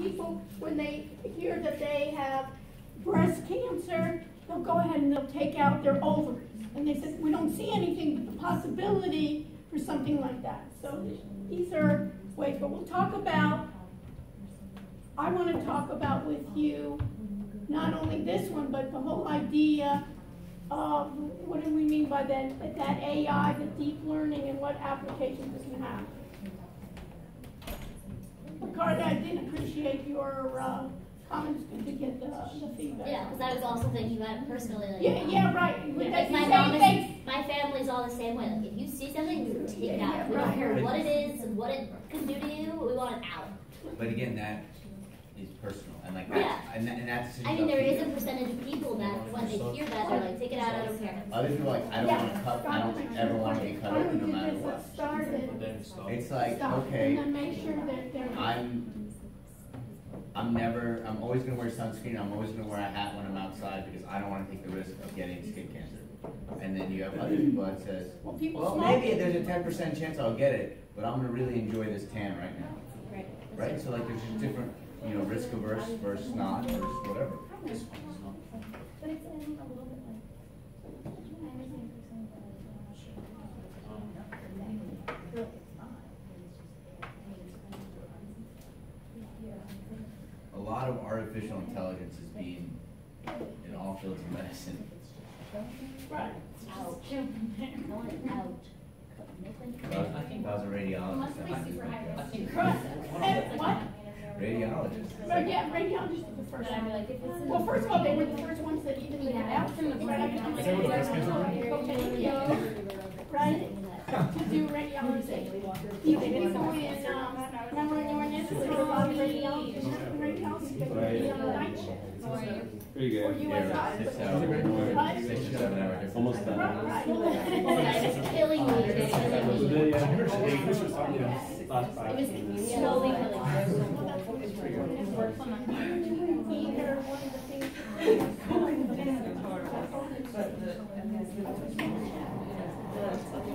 people, when they hear that they have breast cancer, they'll go ahead and they'll take out their ovaries. And they said, we don't see anything but the possibility for something like that. So these are ways, but we'll talk about, I want to talk about with you, not only this one, but the whole idea of what do we mean by that AI, the deep learning, and what applications it can have. Ricardo, I didn't appreciate your comments. Good to get the feedback. Yeah, because I was also thinking about it personally. Like, yeah, right. Like my family's all the same way. Like, if you see something, take it out. We don't care what it is and what it can do to you. We want it out. But again, that is personal, and like and that's. I mean, there is a percentage of people that when they hear that, they're like, take it out. I don't care. Other people are like, I don't want to cut. I don't ever want to be cut open, no matter what. It's like, okay, I'm always going to wear sunscreen. I'm always going to wear a hat when I'm outside because I don't want to take the risk of getting skin cancer. And then you have other people that says, well, maybe there's a 10% chance I'll get it, but I'm going to really enjoy this tan right now. Right? So like there's just different, risk averse versus not versus whatever. But it's a little bit like, I understand A lot of artificial intelligence is being in all fields of medicine. Right. Ouch. Ouch. I think I was a radiologist. What? Radiologist. Yeah, radiologist is the first one. Well, first of all, they were the first ones that even got out from the right? To do radiology. Even people in, remember when you were in this, there were a lot of radiologists that would be on the night shift. Pretty good. Or USI. 6 hours. Right? 6 or 7 hour difference. Almost done. Right. It's killing me. It was slowly Either one of the things.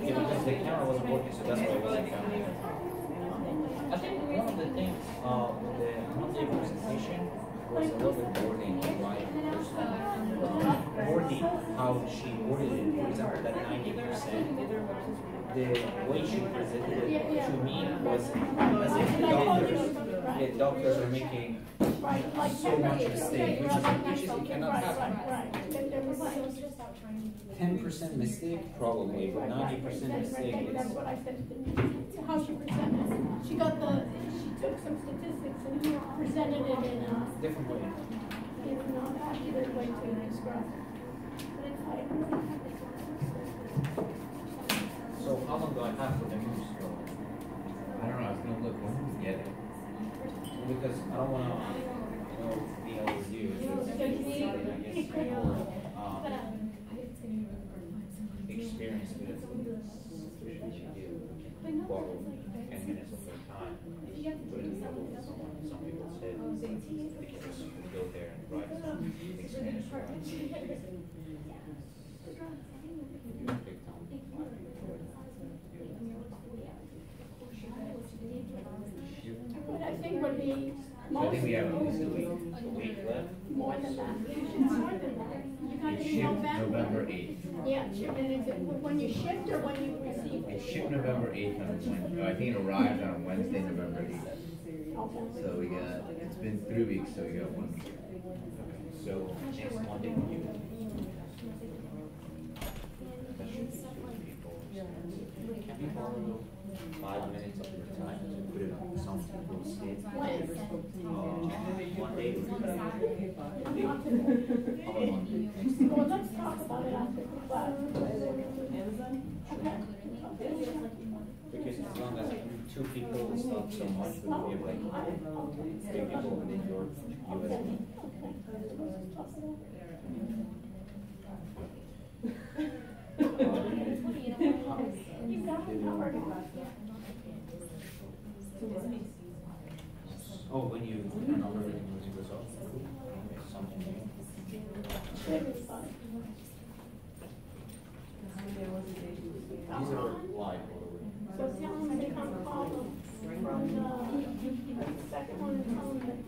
Yeah, because the camera wasn't working, so that's why it wasn't counting. I think one of the things with the Monday presentation was a little bit boring, right? Boring how she worded it. For example, that 90%. The way she presented it to me was as if the doctors are making so much mistake, which it cannot happen. 10% mistake, probably, but 90% mistake That's is. what I said to the how she presented it. She took some statistics and presented it in a Different way. accurate way to describe it. But it's like, So how long do I have for the news? I don't know. I was going to look when we get it. Because I don't want to, be overdue. I guess more experience with it. Especially if you borrow 10 minutes of their time. Put it in some people's head. They can just go there and write some experience. but I think would be So I think we have at least a week. A week left. more than that. More than that. You got It it in shipped November. November 8th. Yeah, shipment is it when you shipped or when you received It it? shipped November 8th on a Wednesday. I think it arrived on Wednesday, November 8th. Okay. So it's been 3 weeks, so we got 1 week. So next Monday, you. That should be good people. Can we borrow 5 minutes of your time to put it on some people's head? Monday. Well, let's talk about it after the class. Because as long as 2 people stop so much, we will be like 3 people within your USB. You got it covered. Oh, when you turn on everything was off? Something new. These are live, by the way. So tell them to come call them from the second one and tell them that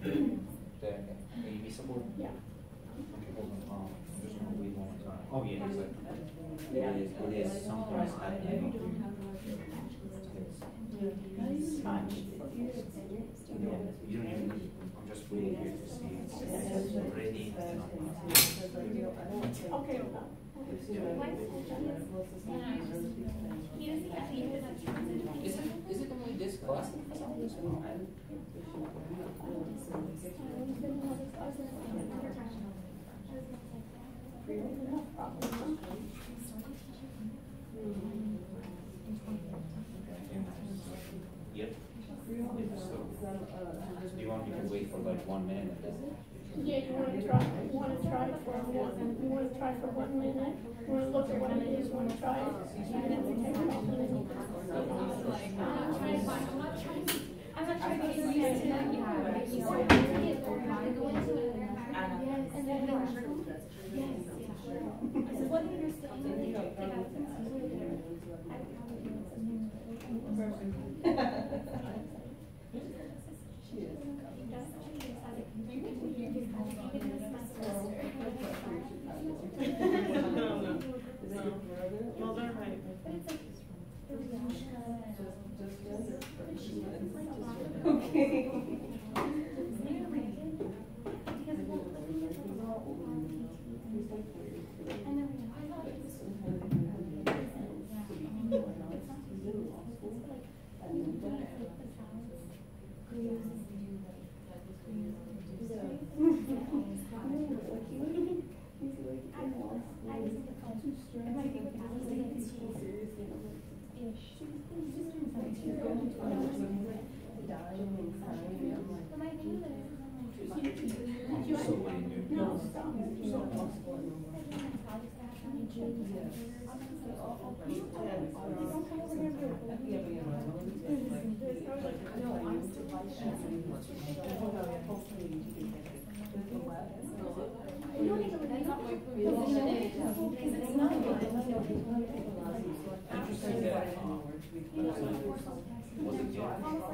The AV support? Yeah. Okay, hold on. I'm just gonna wait one more time. Oh, yeah, it's like, it is sometimes happening. You don't even need, I'm just waiting here to see it's ready. Okay. Is it only this class? Yep. So, do you want me to wait for like 1 minute? Yeah, you want to try for 1 minute? You want to look at what it is, you want to try it? And then we take it off and then you I'm not trying to get used to that. What do you Well, they're right. Okay.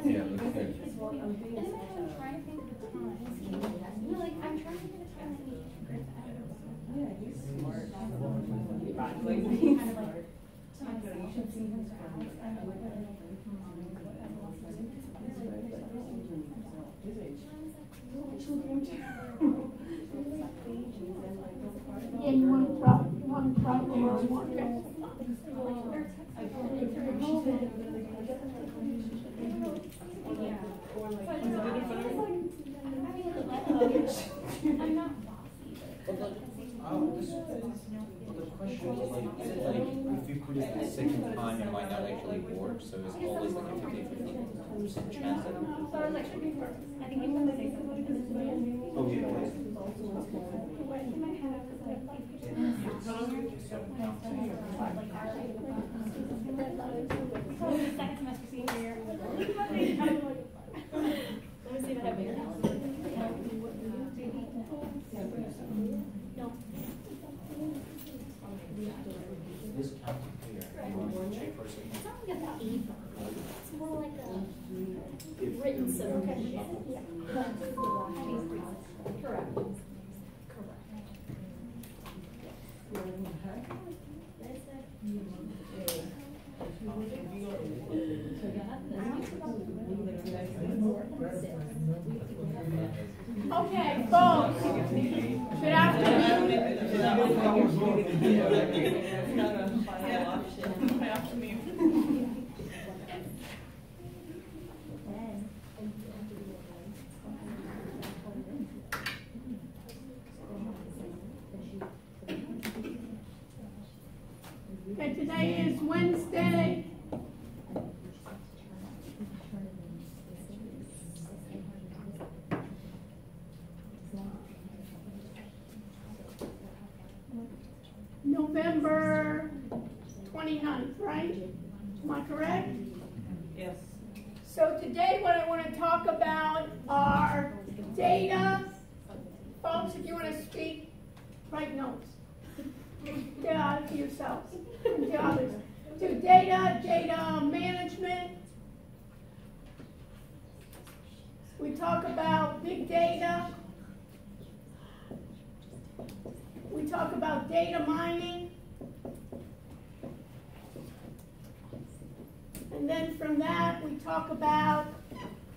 Yeah, it looks good. Yeah, you want to try for one. I'm not The question is like, is it like, if you put it the second time, it might not actually work, so it's always like a 50-50% chance that I think you want to say something. oh, yeah, Second semester senior. Let me see if I have your calendar. No. This county clear, you want to check for a second? It's not like a paper. It's more like a written submission. Correct. Okay, folks. Good afternoon. Okay, today is Wednesday. November 29th, right? Am I correct? Yes. So today what I want to talk about are data. Folks, if you want to speak, write notes. Get out to yourselves and to others. Do data management, We talk about big data. We talk about data mining. And then from that, we talk about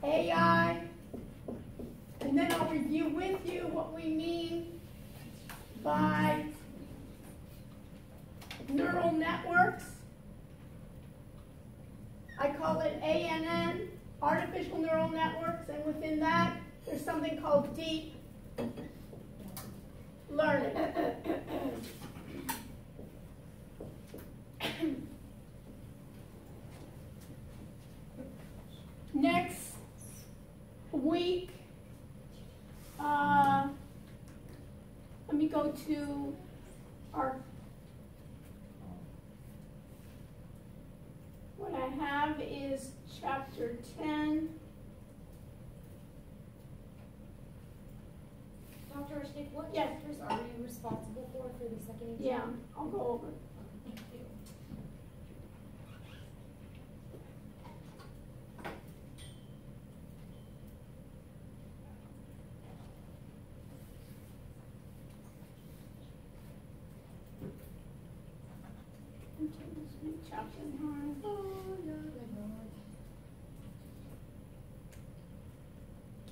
AI. And then I'll review with you what we mean by neural networks. I call it ANN, artificial neural networks, and within that, there's something called deep learning. Next week, let me go to our, what I have is chapter 10. Dr. Arshnik, what Yes. chapters are you responsible for the second exam? Yeah, I'll go over. Thank you. Chapter 9.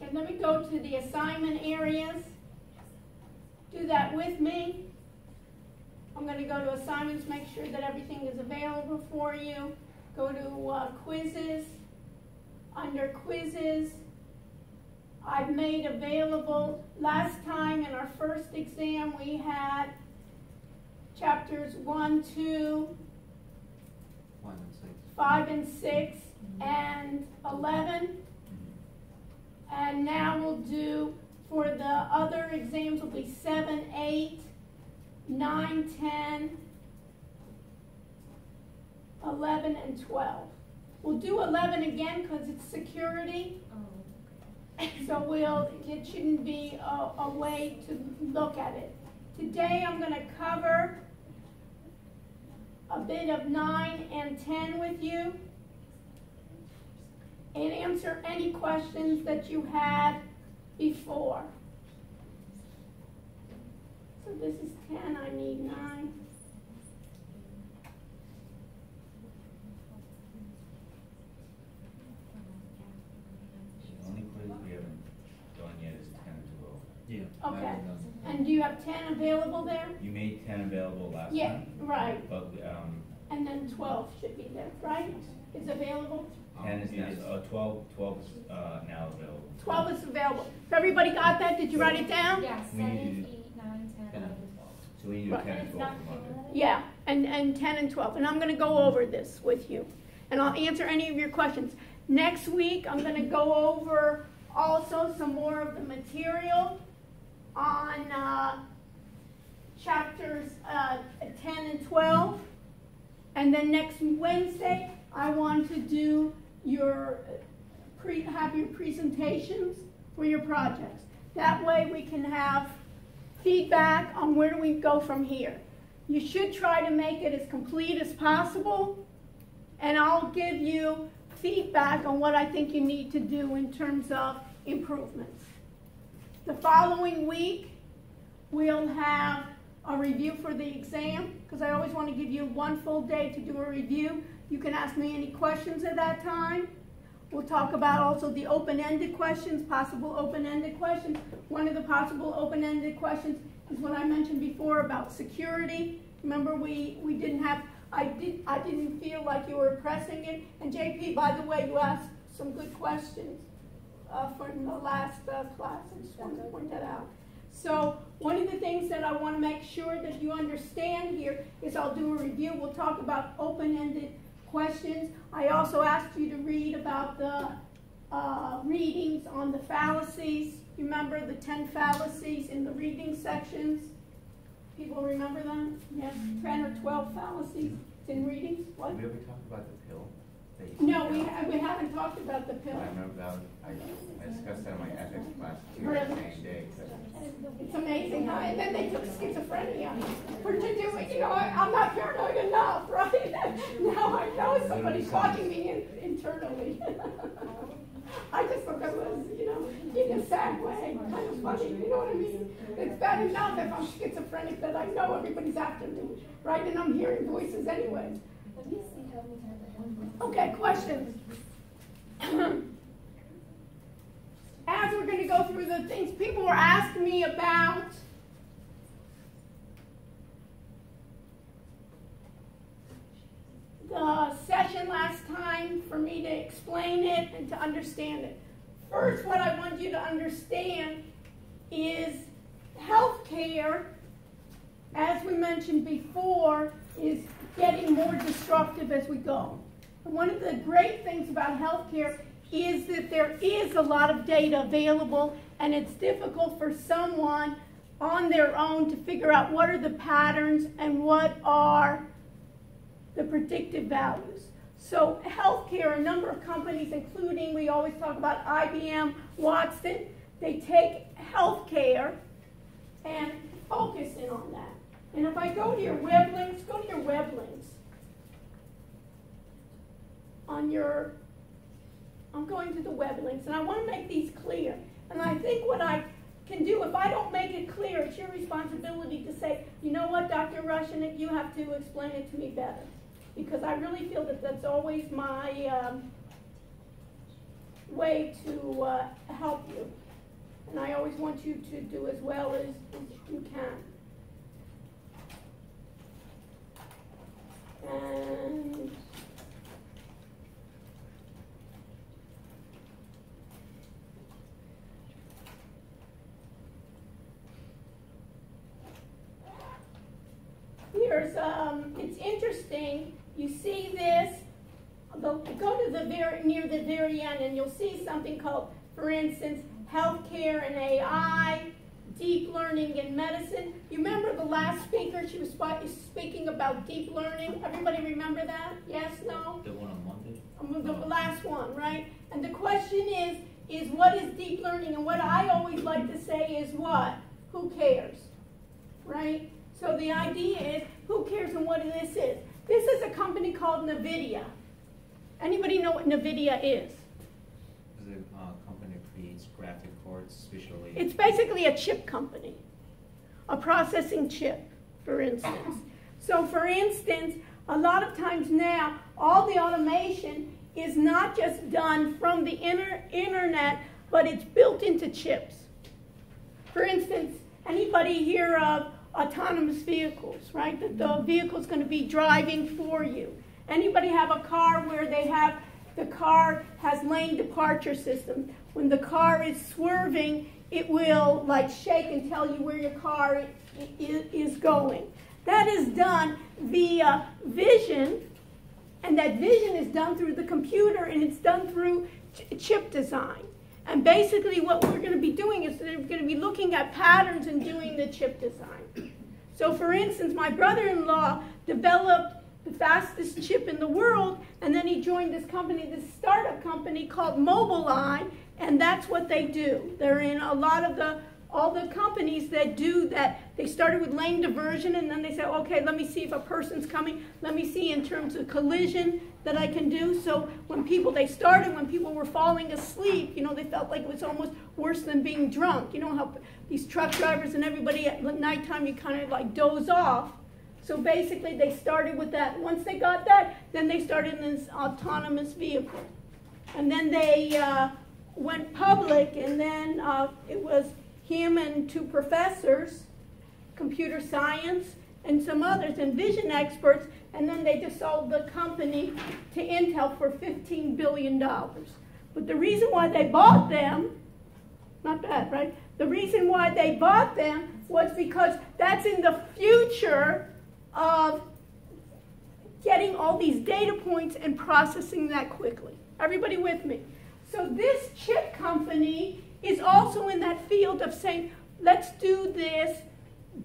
Okay, let me go to the assignment areas. Do that with me. I'm going to go to assignments, make sure that everything is available for you. Go to quizzes. Under quizzes, I've made available, last time in our first exam we had chapters 1, 2, 5 and 6, and 11. And now we'll do, for the other exams, will be 7, 8, 9, 10, 11, and 12. We'll do 11 again because it's security. So it shouldn't be a way to look at it. Today I'm going to cover a bit of 9 and 10 with you and answer any questions that you had before. So this is 10, I need 9. The only quiz we haven't done yet is 10 and 12. Okay. And do you have 10 available there? You made 10 available last Yeah, time. right. But And then 12 should be there, right? Is available? 10 is now, 12 is now available. 12 is available. So everybody got that? Did you write it down? Yeah, We 7, need 8, 9, 10, 11, 12. So we need to do Right. 10 and It's 12 not for Monday. Yeah, and 10 and 12. And I'm going to go over this with you. And I'll answer any of your questions. Next week, I'm going to go over also some more of the material on chapters 10 and 12. And then next Wednesday, I want to do have your presentations for your projects. That way we can have feedback on where do we go from here. You should try to make it as complete as possible, and I'll give you feedback on what I think you need to do in terms of improvements. The following week, we'll have a review for the exam, because I always want to give you one full day to do a review. You can ask me any questions at that time. We'll talk about also the open-ended questions, possible open-ended questions. One of the possible open-ended questions is what I mentioned before about security. Remember, we didn't have, I didn't feel like you were pressing it. And JP, by the way, you asked some good questions from the last class. I just wanted to point that out. So one of the things that I want to make sure that you understand here is I'll do a review. We'll talk about open-ended questions. I also asked you to read about the readings on the fallacies. You remember the 10 fallacies in the reading sections? People remember them? Yes, 10 or 12 fallacies in readings. What? Did we ever talk about the pill? No, we haven't talked about the pill. I remember that. I discussed that in my ethics class too, Really? the same day. It's amazing how, and then they took schizophrenia for to do it. You know, I'm not paranoid enough, right? Now I know somebody's watching me internally. I just thought that was, you know. bad way, kind of funny, you know what I mean? It's bad enough if I'm schizophrenic that I know everybody's after me, right? And I'm hearing voices anyways. Let me see how many times I have. Okay, questions? As we're going to go through the things, people were asking me about the session last time for me to explain it and to understand it. First, what I want you to understand is healthcare, as we mentioned before, is getting more disruptive as we go. And one of the great things about healthcare is that there is a lot of data available, and it's difficult for someone on their own to figure out what are the patterns and what are the predictive values. So healthcare, a number of companies, including, we always talk about IBM, Watson, they take healthcare and focus in on that. And if I go to your web links, go to your web links. I'm going to the web links, and I want to make these clear. And I think what I can do, if I don't make it clear, it's your responsibility to say, you know what, Dr. Rushanek, you have to explain it to me better. Because I really feel that that's always my way to help you. And I always want you to do as well as you can. And here's, it's interesting, you see this, go to the near the very end and you'll see something called, for instance, healthcare and AI, deep learning in medicine. You remember the last speaker, she was speaking about deep learning. Everybody remember that? Yes, no? The one on Monday? The last one, right? And the question is what is deep learning? And what I always like to say is what? Who cares? Right? So the idea is, who cares and what this is? This is a company called NVIDIA. Anybody know what NVIDIA is? Is it a company that creates graphic cards, visually? It's basically a chip company, a processing chip, for instance. So for instance, a lot of times now, all the automation is not just done from the internet, but it's built into chips. For instance, anybody hear of autonomous vehicles, right? That the vehicle's going to be driving for you. Anybody have a car where the car has lane departure system? When the car is swerving, it will like shake and tell you where your car is going. That is done via vision, and that vision is done through the computer, and it's done through chip design. And basically what we're going to be doing is we're going to be looking at patterns and doing the chip design. So for instance, my brother-in-law developed the fastest chip in the world, and then he joined this company, this startup company called Mobileye, and that's what they do. They're in a lot of all the companies that do that. They started with lane diversion, and then they said, okay, let me see if a person's coming. Let me see in terms of collision that I can do. So when people were falling asleep, you know, they felt like it was almost worse than being drunk. You know how these truck drivers and everybody at nighttime, you kind of like doze off. So basically they started with that. Once they got that, then they started in this autonomous vehicle. And then they went public, and then it was him and two professors, computer science, and some others, and vision experts, and then they just sold the company to Intel for $15 billion. But the reason why they bought them, not bad, right? The reason why they bought them was because that's in the future of getting all these data points and processing that quickly. Everybody with me? So this chip company is also in that field of saying, let's do this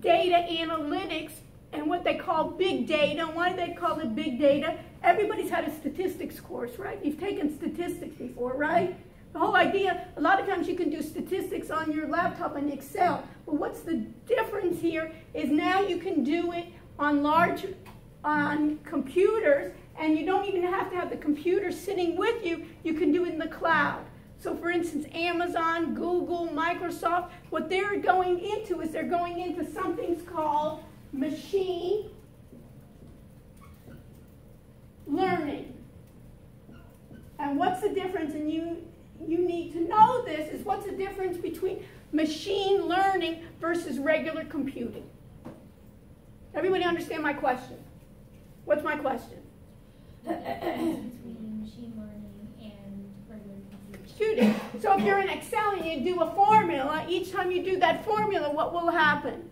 data analytics and what they call big data. Why do they call it big data? Everybody's had a statistics course, right? You've taken statistics before, right? The whole idea, a lot of times you can do statistics on your laptop in Excel, but what's the difference here is now you can do it on computers, and you don't even have to have the computer sitting with you. You can do it in the cloud. So for instance, Amazon, Google, Microsoft, what they're going into is they're going into something called machine learning. And what's the difference, and you need to know this, is what's the difference between machine learning versus regular computing? Everybody understand my question? What's my question? Between machine learning and regular computing. Computing. So if you're in Excel and you do a formula, each time you do that formula, what will happen?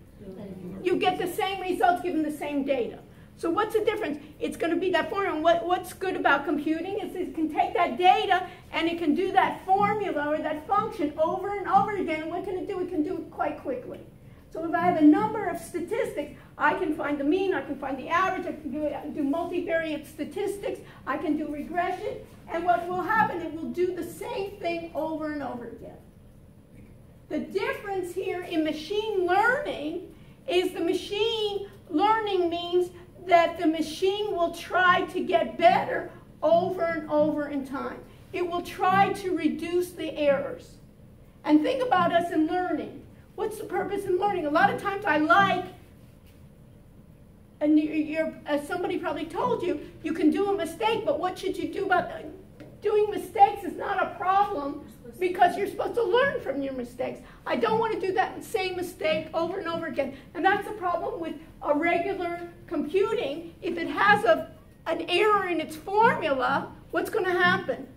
You get the same results given the same data. So what's the difference? It's going to be that formula. What's good about computing is it can take that data and it can do that formula or that function over and over again. What can it do? It can do it quite quickly. So if I have a number of statistics, I can find the mean, I can find the average, I can do multivariate statistics, I can do regression, and what will happen, it will do the same thing over and over again. The difference here in machine learning is the machine learning means that the machine will try to get better over and over in time. It will try to reduce the errors. And think about us in learning. What's the purpose in learning? A lot of times I like, and as somebody probably told you, you can do a mistake, but what should you do about that? Doing mistakes is not a problem because you're supposed to learn from your mistakes. I don't want to do that same mistake over and over again. And that's the problem with a regular computing. If it has an error in its formula, what's going to happen?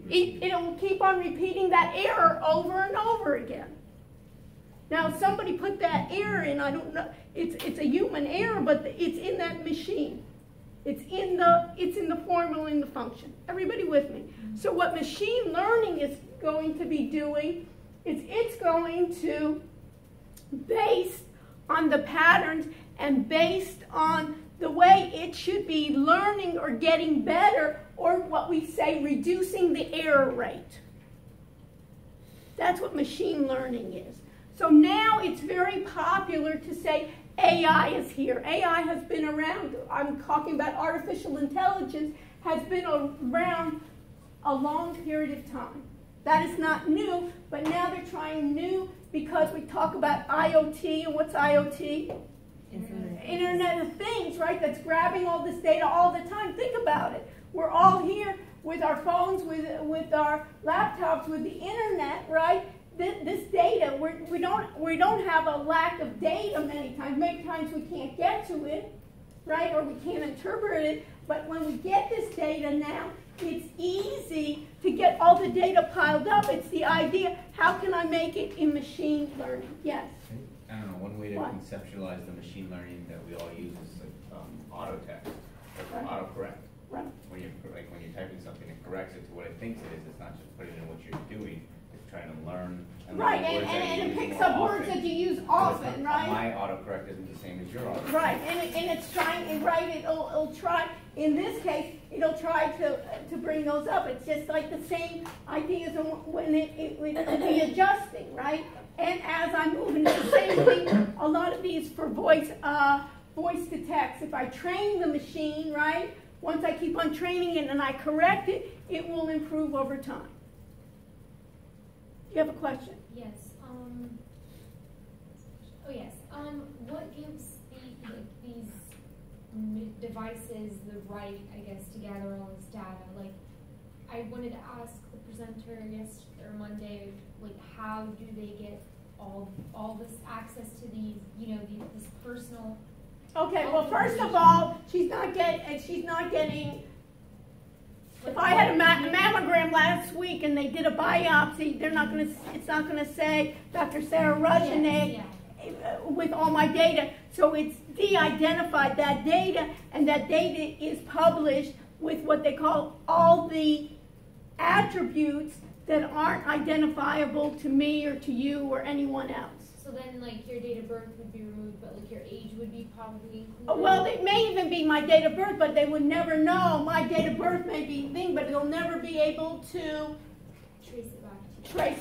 It will keep on repeating that error over and over again. Now, somebody put that error in, I don't know, it's a human error, but it's in that machine. It's in the formula, in the function. Everybody with me? So what machine learning is going to be doing is it's going to, based on the patterns and based on the way it should be learning or getting better, or what we say, reducing the error rate. That's what machine learning is. So now it's very popular to say AI is here. AI has been around. I'm talking about artificial intelligence, has been around a long period of time. That is not new, but now they're trying new because we talk about IoT. And what's IoT? Internet of Things, right? That's grabbing all this data all the time. Think about it. We're all here with our phones, with our laptops, with the internet, right? This data, we don't have a lack of data many times. Many times we can't get to it, right? Or we can't interpret it. But when we get this data now, it's easy to get all the data piled up. It's the idea, how can I make it in machine learning? Yes? I don't know, one way to conceptualize the machine learning that we all use is like auto text, or autocorrect. Right. When you're typing something, it corrects it to what it thinks it is. It's not just putting in what you're doing. It's trying to learn. Right, and it picks up words that you use often, right? My autocorrect isn't the same as your autocorrect. Right, and it's trying, right, it'll try, in this case, it'll try to bring those up. It's just like the same ideas when it will be adjusting, right? And as I'm moving, it's the same thing, a lot of these for voice to text. If I train the machine, right, once I keep on training it and I correct it, it will improve over time. You have a question? Yes. What gives these devices the right, I guess, to gather all this data? Like, I wanted to ask the presenter Monday, like, how do they get all this access to these, this personal? Okay. Well, first of all, she's not getting. If I had a mammogram last week and they did a biopsy, it's not going to say Dr. Sarah Rushanek with all my data. So it's de-identified that data, and that data is published with what they call all the attributes that aren't identifiable to me or to you or anyone else. So then, like, your date of birth would be removed, but like your age would be probably included? Well, it may even be my date of birth, but they would never know. My date of birth may be thing, but they'll never be able to trace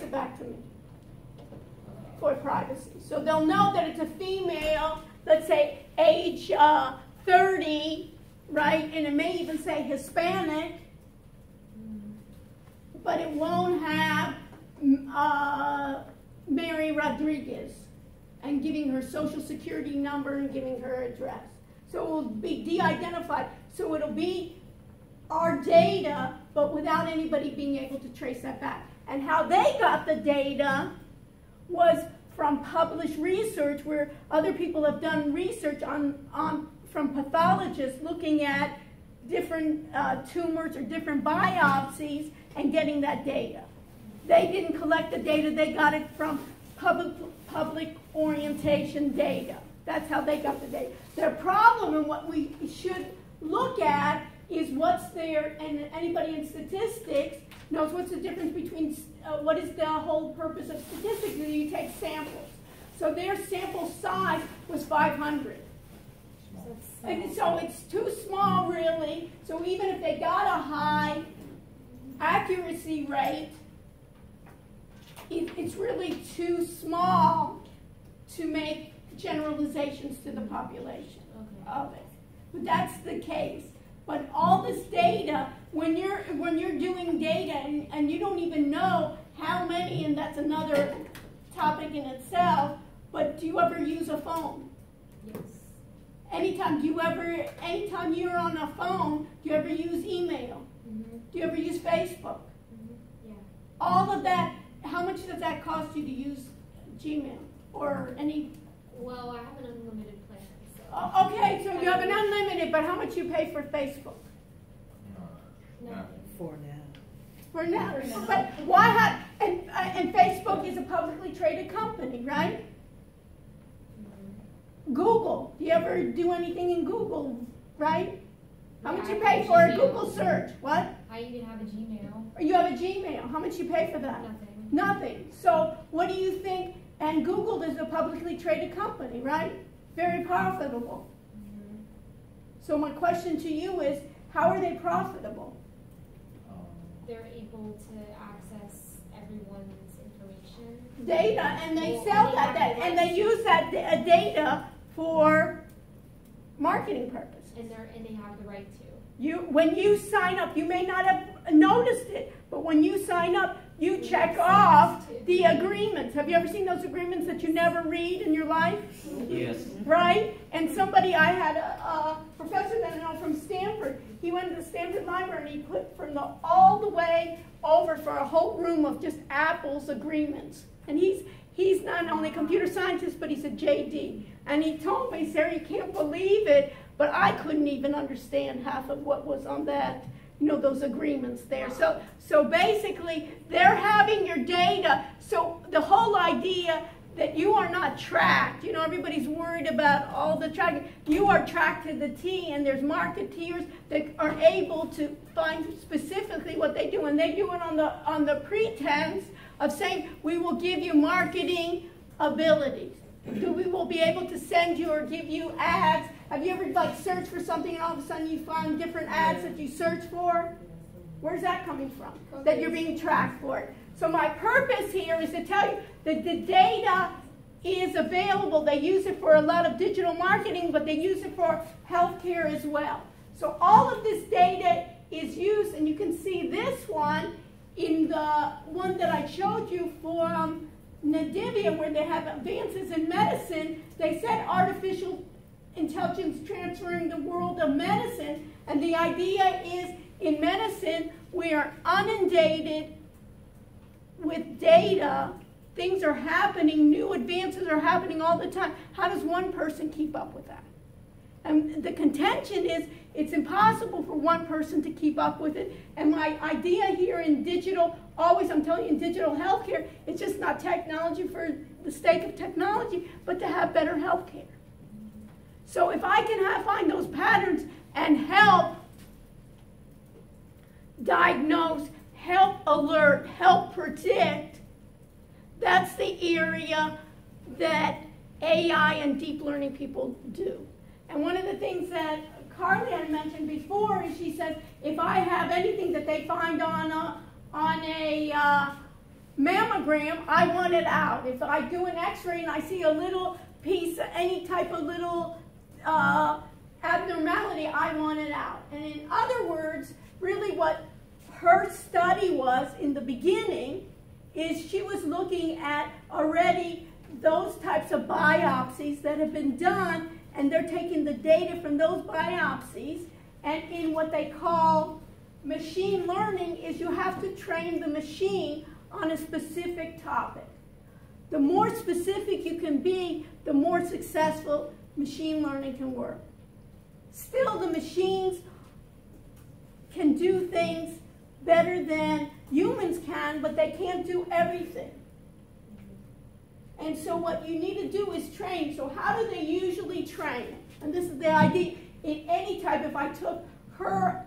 it back to me for privacy. So they'll know that it's a female, let's say age 30, right? And it may even say Hispanic, but it won't have Mary Rodriguez and giving her social security number and giving her address. So it will be de-identified. So it'll be our data, but without anybody being able to trace that back. And how they got the data was from published research, where other people have done research from pathologists looking at different tumors or different biopsies and getting that data. They didn't collect the data, they got it from public orientation data. That's how they got the data. Their problem, and what we should look at, is what's there, and anybody in statistics knows what's the difference between, what is the whole purpose of statistics, is you take samples. So their sample size was 500. And so it's too small, really. So even if they got a high accuracy rate, it's really too small to make generalizations to the population of it. But that's the case. But all this data, when you're doing data and you don't even know how many, and that's another topic in itself, but do you ever use a phone? Yes. Anytime you're on a phone, do you ever use email? Mm-hmm. Do you ever use Facebook? Mm-hmm. Yeah. All of that, how much does that cost you to use Gmail or any? Well, I have an unlimited plan. So. Okay, so you have an unlimited, but how much you pay for Facebook? No. For now. For now. But why have, and Facebook is a publicly traded company, right? Google, do you ever do anything in Google, right? How much you pay for a Google search? What? I even have a Gmail. You have a Gmail. How much you pay for that? Nothing. Nothing. So what do you think? And Google is a publicly traded company, right? Very profitable. Mm-hmm. So my question to you is, how are they profitable? They're able to access everyone's information. Data, and they sell that data, and they use that data for marketing purposes. And they have the right to. When you sign up, you may not have noticed it, but when you sign up, you check off the agreements. Have you ever seen those agreements that you never read in your life? Yes. Right? And I had a professor that I know from Stanford. He went to the Stanford Library and he put from all the way over for a whole room of just Apple's agreements. And he's not only a computer scientist, but he's a JD. And he told me, Sarah, you can't believe it, but I couldn't even understand half of what was on that, those agreements there. So basically, they're having your data. So the whole idea that you are not tracked, everybody's worried about all the tracking. You are tracked to the T, and there's marketeers that are able to find specifically what they do, and they do it on the pretense of saying, we will give you marketing abilities. We will be able to send you or give you ads. Have you ever searched for something and all of a sudden you find different ads that you search for? Where's that coming from? That you're being tracked for it. So my purpose here is to tell you that the data is available. They use it for a lot of digital marketing, but they use it for healthcare as well. So all of this data is used, and you can see this one in the one that I showed you for Nadivia, where they have advances in medicine. They said artificial intelligence transferring the world of medicine, and the idea is in medicine we are inundated with data. Things are happening, new advances are happening all the time. How does one person keep up with that? And the contention is it's impossible for one person to keep up with it. And my idea here in digital, always I'm telling you, in digital healthcare, it's just not technology for the sake of technology, but to have better healthcare. So if I can find those patterns and help diagnose, help alert, help predict, that's the area that AI and deep learning people do. And one of the things that Carly had mentioned before is she says, if I have anything that they find on a mammogram, I want it out. If I do an x-ray and I see a little piece, any type of little abnormality, I want it out. And in other words, really what her study was in the beginning is she was looking at already those types of biopsies that have been done, and they're taking the data from those biopsies, and in what they call machine learning is you have to train the machine on a specific topic. The more specific you can be, the more successful machine learning can work. Still, the machines can do things better than humans can, but they can't do everything. And so what you need to do is train. So how do they usually train? And this is the idea. In any type, if I took her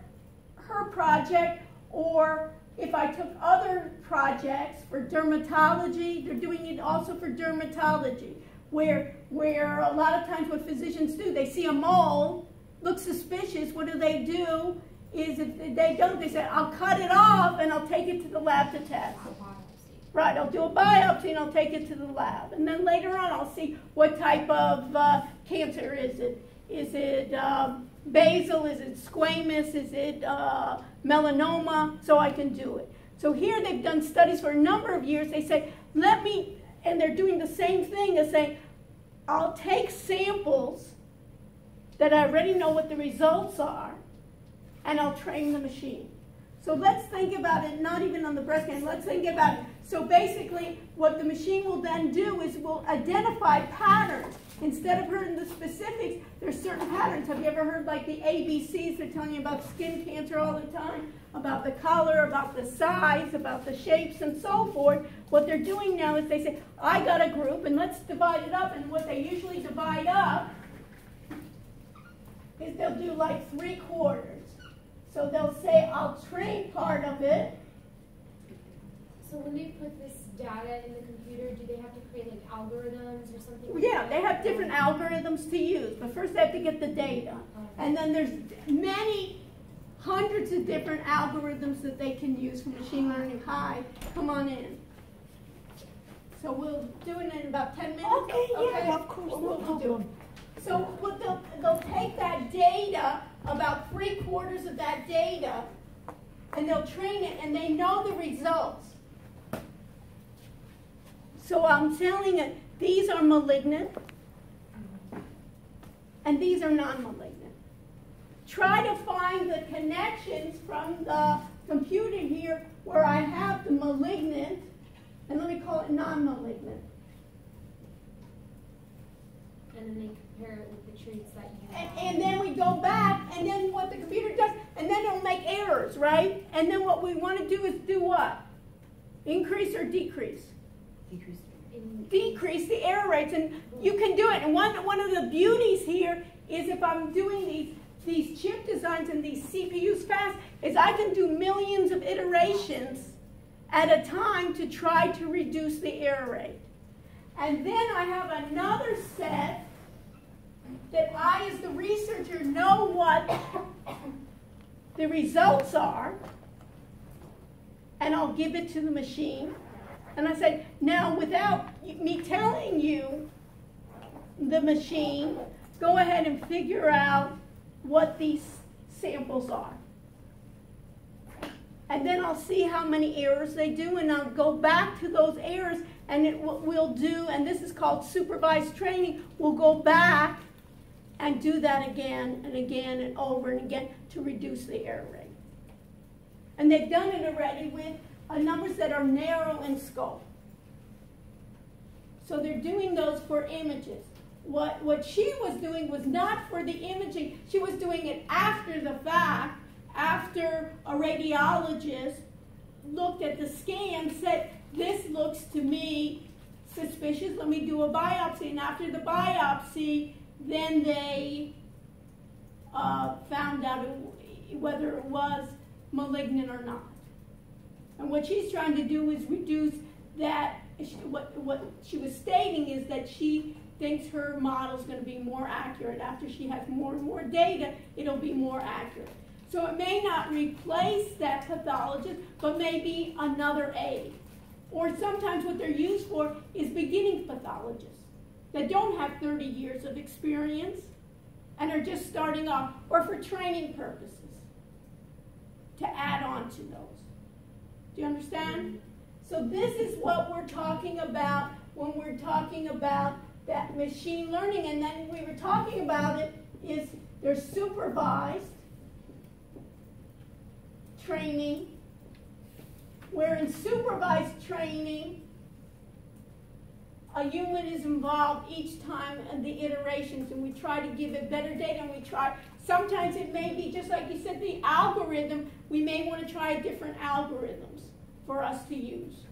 project, or if I took other projects for dermatology, they're doing it also for dermatology, where a lot of times what physicians do, they see a mole, looks suspicious, what do? Is if they don't, they say, I'll cut it off and I'll take it to the lab to test. Right, I'll do a biopsy and I'll take it to the lab. And then later on I'll see what type of cancer is it. Is it basal? Is it squamous? Is it melanoma? So I can do it. So here they've done studies for a number of years. They say, and they're doing the same thing as saying, I'll take samples that I already know what the results are, and I'll train the machine. So let's think about it, not even on the breast cancer, let's think about it. So basically, what the machine will then do is will identify patterns. Instead of hearing the specifics, there's certain patterns. Have you ever heard like the ABCs? They're telling you about skin cancer all the time, about the color, about the size, about the shapes, and so forth. What they're doing now is they say, I got a group, and let's divide it up. And what they usually divide up is they'll do like 3/4. So they'll say, I'll train part of it. So when they put this data in the computer, do they have to create like algorithms or something? Yeah, they have different algorithms to use, but first they have to get the data. And then there's many hundreds of different algorithms that they can use for machine learning. Hi, come on in. So we'll do it in about 10 minutes. Okay, yeah, of course. We'll do it. So what they'll take that data, about 3/4 of that data, and they'll train it, and they know the results. So I'm telling it, these are malignant, and these are non-malignant. Try to find the connections from the computer here where I have the malignant, and let me call it non-malignant. And then they compare it with the treats that you And then we go back, and then what the computer does, and then it'll make errors, right? And then what we want to do is do what? Increase or decrease? Decrease the error rates, and you can do it. And one of the beauties here is if I'm doing these chip designs and these CPUs fast, is I can do millions of iterations at a time to try to reduce the error rate. And then I have another set that I, as the researcher, know what the results are, and I'll give it to the machine. And I say, now without me telling you, the machine, go ahead and figure out what these samples are. And then I'll see how many errors they do, and I'll go back to those errors, and we'll do, and this is called supervised training, we'll go back and do that again and again and over and again to reduce the error rate. And they've done it already with numbers that are narrow in scope. So they're doing those for images. What she was doing was not for the imaging. She was doing it after the fact, after a radiologist looked at the scan, said, this looks to me suspicious, let me do a biopsy. And after the biopsy, then they found out whether it was malignant or not. And what she's trying to do is reduce that. What she was stating is that she thinks her model is going to be more accurate. After she has more and more data, it'll be more accurate. So it may not replace that pathologist, but maybe another aid. Or sometimes what they're used for is beginning pathologists that don't have 30 years of experience and are just starting off, or for training purposes, to add on to those. Do you understand? So this is what we're talking about when we're talking about that machine learning. And then we were talking about it is there's supervised training, where in supervised training, a human is involved each time in the iterations, and we try to give it better data, and we try, sometimes it may be, just like you said, the algorithm, we may want to try different algorithms for us to use.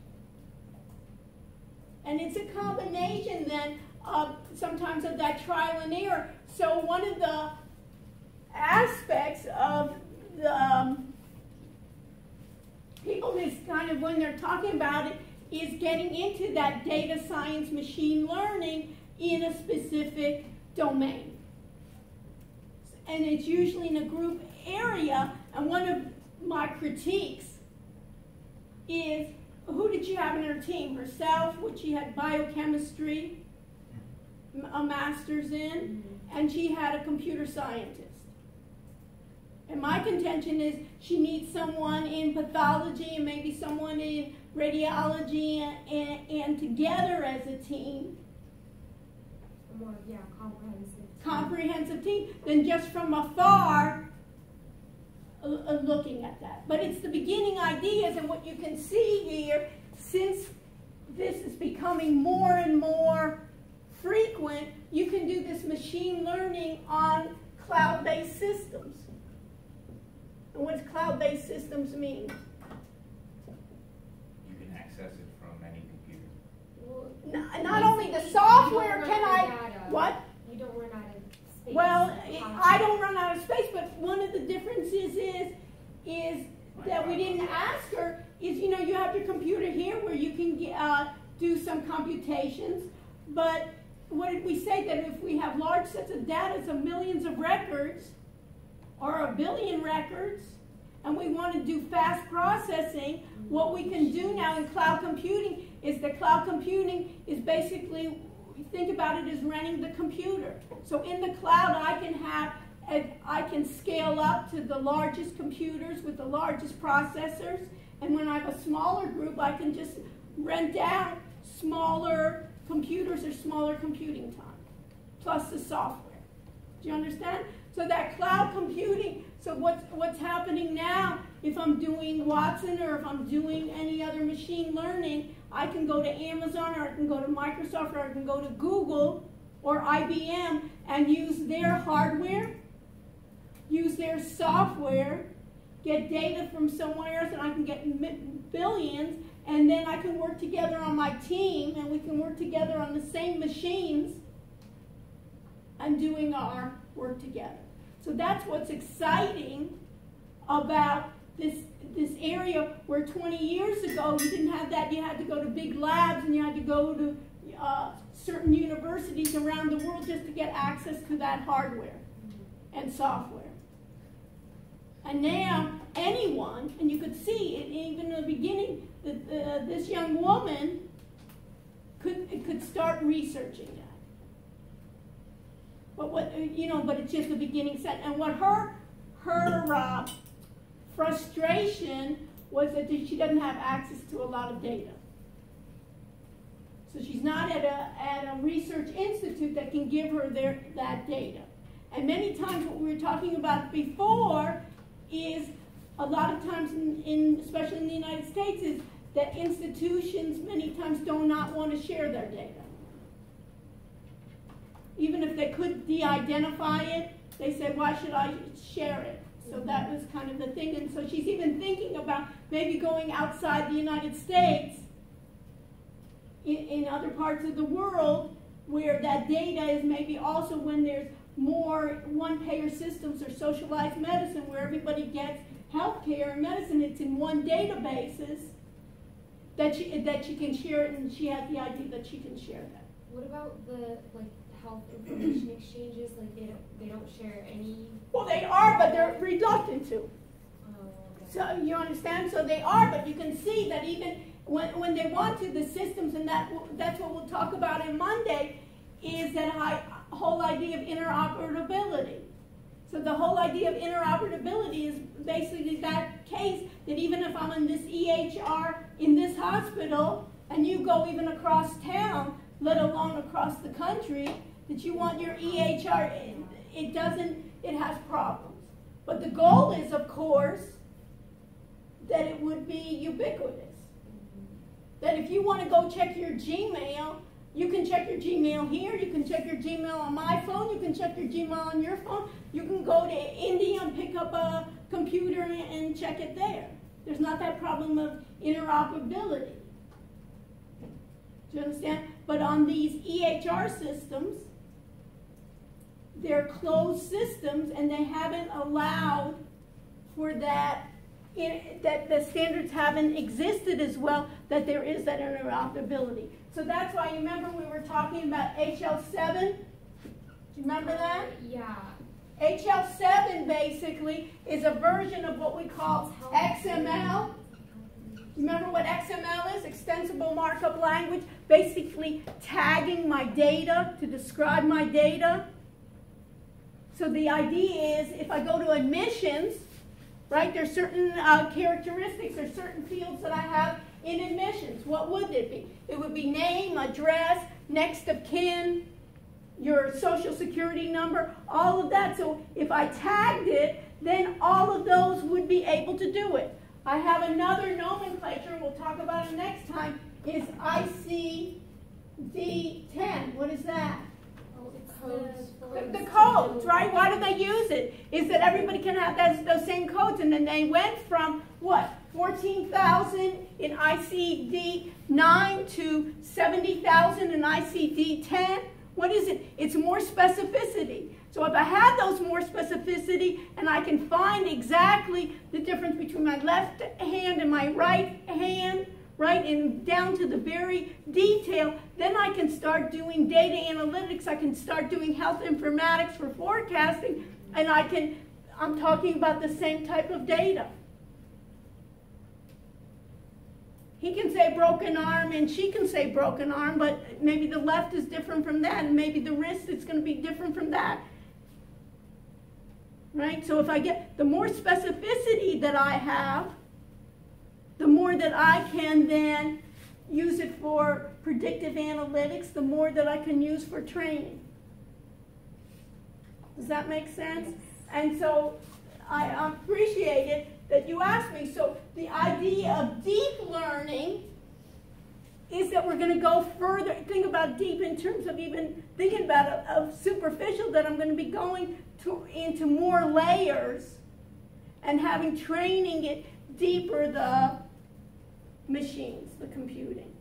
And it's a combination then of sometimes of that trial and error. So one of the aspects of the people is kind of, when they're talking about it, is getting into that data science machine learning in a specific domain. And it's usually in a group area, and one of my critiques is, who did you have in her team? Herself, which she had biochemistry, a master's in, and she had a computer scientist. And my contention is she needs someone in pathology and maybe someone in radiology and together as a team. More, yeah, comprehensive team than just from afar looking at that. But it's the beginning ideas, and what you can see here, since this is becoming more and more frequent, you can do this machine learning on cloud-based systems. And what does cloud-based systems mean? You can access it from any computer. Well, not only the software, can I, what? You don't run out of space. Well, I don't run out of space, but one of the differences is that we didn't ask her, is, you know, you have your computer here where you can do some computations, but what did we say? That if we have large sets of data, so millions of records, or 1 billion records, and we want to do fast processing, what we can do now in cloud computing is that cloud computing is basically, think about it as running the computer. So in the cloud, I can scale up to the largest computers with the largest processors, and when I have a smaller group, I can just rent out smaller computers or smaller computing time, plus the software. Do you understand? So that cloud computing, so what's happening now, if I'm doing Watson or if I'm doing any other machine learning, I can go to Amazon or I can go to Microsoft or I can go to Google or IBM and use their hardware, use their software, get data from somewhere else, and I can get billions, and then I can work together on my team, and we can work together on the same machines and doing our work together. So that's what's exciting about this area where 20 years ago you didn't have that. You had to go to big labs and you had to go to certain universities around the world just to get access to that hardware and software. And now anyone, and you could see it even in the beginning, that this young woman could start researching that. But but it's just the beginning set. And what her frustration was that she doesn't have access to a lot of data. So she's not at a research institute that can give her that data. And many times what we were talking about before is a lot of times, especially in the United States, is that institutions many times do not want to share their data. Even if they could de-identify it, they said, why should I share it? So that was kind of the thing. And so she's even thinking about maybe going outside the United States in other parts of the world where that data is maybe also when there's more one-payer systems or socialized medicine where everybody gets health care and medicine. It's in one databases that she can share it, and she has the idea that she can share that. What about the health information exchanges? Like they don't share any. Well, they are, but they're reluctant to. Oh, okay. So you understand? So they are, but you can see that even when they want to, the systems, and that's what we'll talk about on Monday, is that whole idea of interoperability. So the whole idea of interoperability is basically that case that even if I'm in this EHR in this hospital and you go even across town, let alone across the country, that you want your EHR, it has problems. But the goal is, of course, that it would be ubiquitous. That if you want to go check your Gmail, you can check your Gmail here, you can check your Gmail on my phone, you can check your Gmail on your phone, you can go to India and pick up a computer and check it there. There's not that problem of interoperability. Do you understand? But on these EHR systems, they're closed systems and they haven't allowed for that, that the standards haven't existed as well, that there is that interoperability. So that's why you remember we were talking about HL7? Do you remember that? Yeah. HL7 basically is a version of what we call XML. Remember what XML is? Extensible Markup Language. Basically tagging my data to describe my data. So the idea is if I go to admissions, right, there's certain characteristics or certain fields that I have in admissions. What would it be? It would be name, address, next of kin, your social security number, all of that. So if I tagged it, then all of those would be able to do it. I have another nomenclature, we'll talk about it next time, is ICD-10. What is that? The codes, right? Why do they use it? Is that everybody can have those same codes, and then they went from, what, 14,000 in ICD-9 to 70,000 in ICD-10? What is it? It's more specificity. So if I have those more specificity and I can find exactly the difference between my left hand and my right hand, right, and down to the very detail, then I can start doing data analytics. I can start doing health informatics for forecasting, and I'm talking about the same type of data. He can say broken arm and she can say broken arm, but maybe the left is different from that, and maybe the wrist is going to be different from that. Right? So if I get the more specificity that I have, the more that I can then use it for predictive analytics, the more that I can use for training. Does that make sense? And so I appreciate it that you asked me. So the idea of deep learning is that we're going to go further. Think about deep in terms of even thinking about of superficial, that I'm going to be going into more layers and having training it deeper the machines, the computing.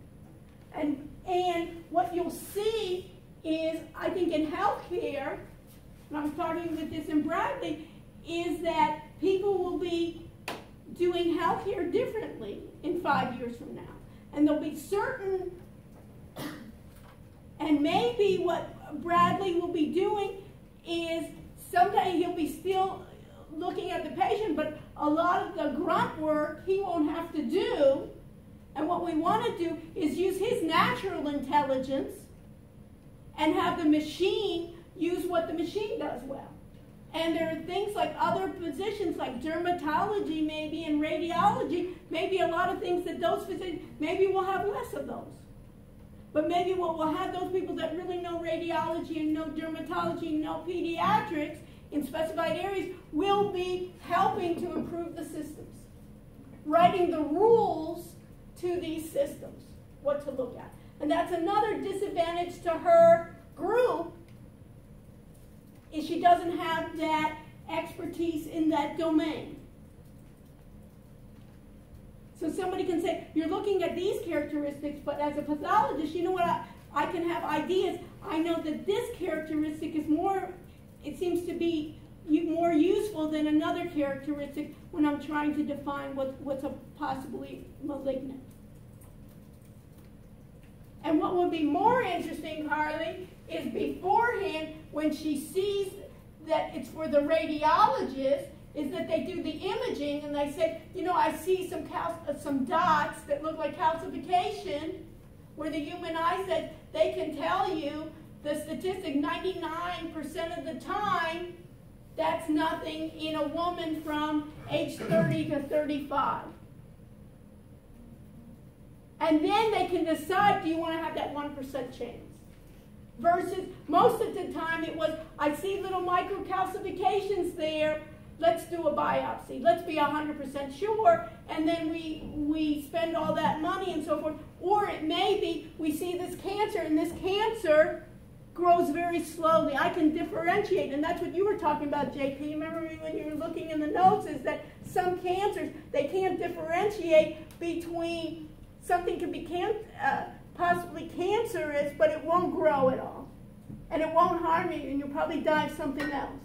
And what you'll see is, I think in healthcare, and I'm starting with this in Bradley, is that people will be doing healthcare differently in 5 years from now. And there'll be certain, and maybe what Bradley will be doing is someday he'll be still looking at the patient, but a lot of the grunt work he won't have to do. And what we want to do is use his natural intelligence and have the machine use what the machine does well. And there are things like other positions like dermatology maybe and radiology, maybe a lot of things that those physicians, maybe we'll have less of those. But maybe we'll have those people that really know radiology and know dermatology and know pediatrics in specified areas will be helping to improve the systems. Writing the rules to these systems, what to look at. And that's another disadvantage to her group, is she doesn't have that expertise in that domain. So somebody can say, you're looking at these characteristics, but as a pathologist, you know what, I can have ideas. I know that this characteristic is more, it seems to be more useful than another characteristic when I'm trying to define what's a possibly malignant. And what would be more interesting, Carly, is beforehand, when she sees that it's for the radiologist, is that they do the imaging and they say, you know, I see some dots that look like calcification, where the human eye said they can tell you the statistic 99% of the time That's nothing in a woman from age 30 to 35. And then they can decide, do you want to have that 1% chance? Versus, most of the time it was, I see little microcalcifications there, let's do a biopsy. Let's be 100% sure, and then we spend all that money and so forth. Or it may be, we see this cancer, and this cancer grows very slowly. I can differentiate, and that's what you were talking about, JP. Remember when you were looking in the notes, is that some cancers, they can't differentiate between something can be possibly cancerous, but it won't grow at all. And it won't harm you, and you'll probably die of something else.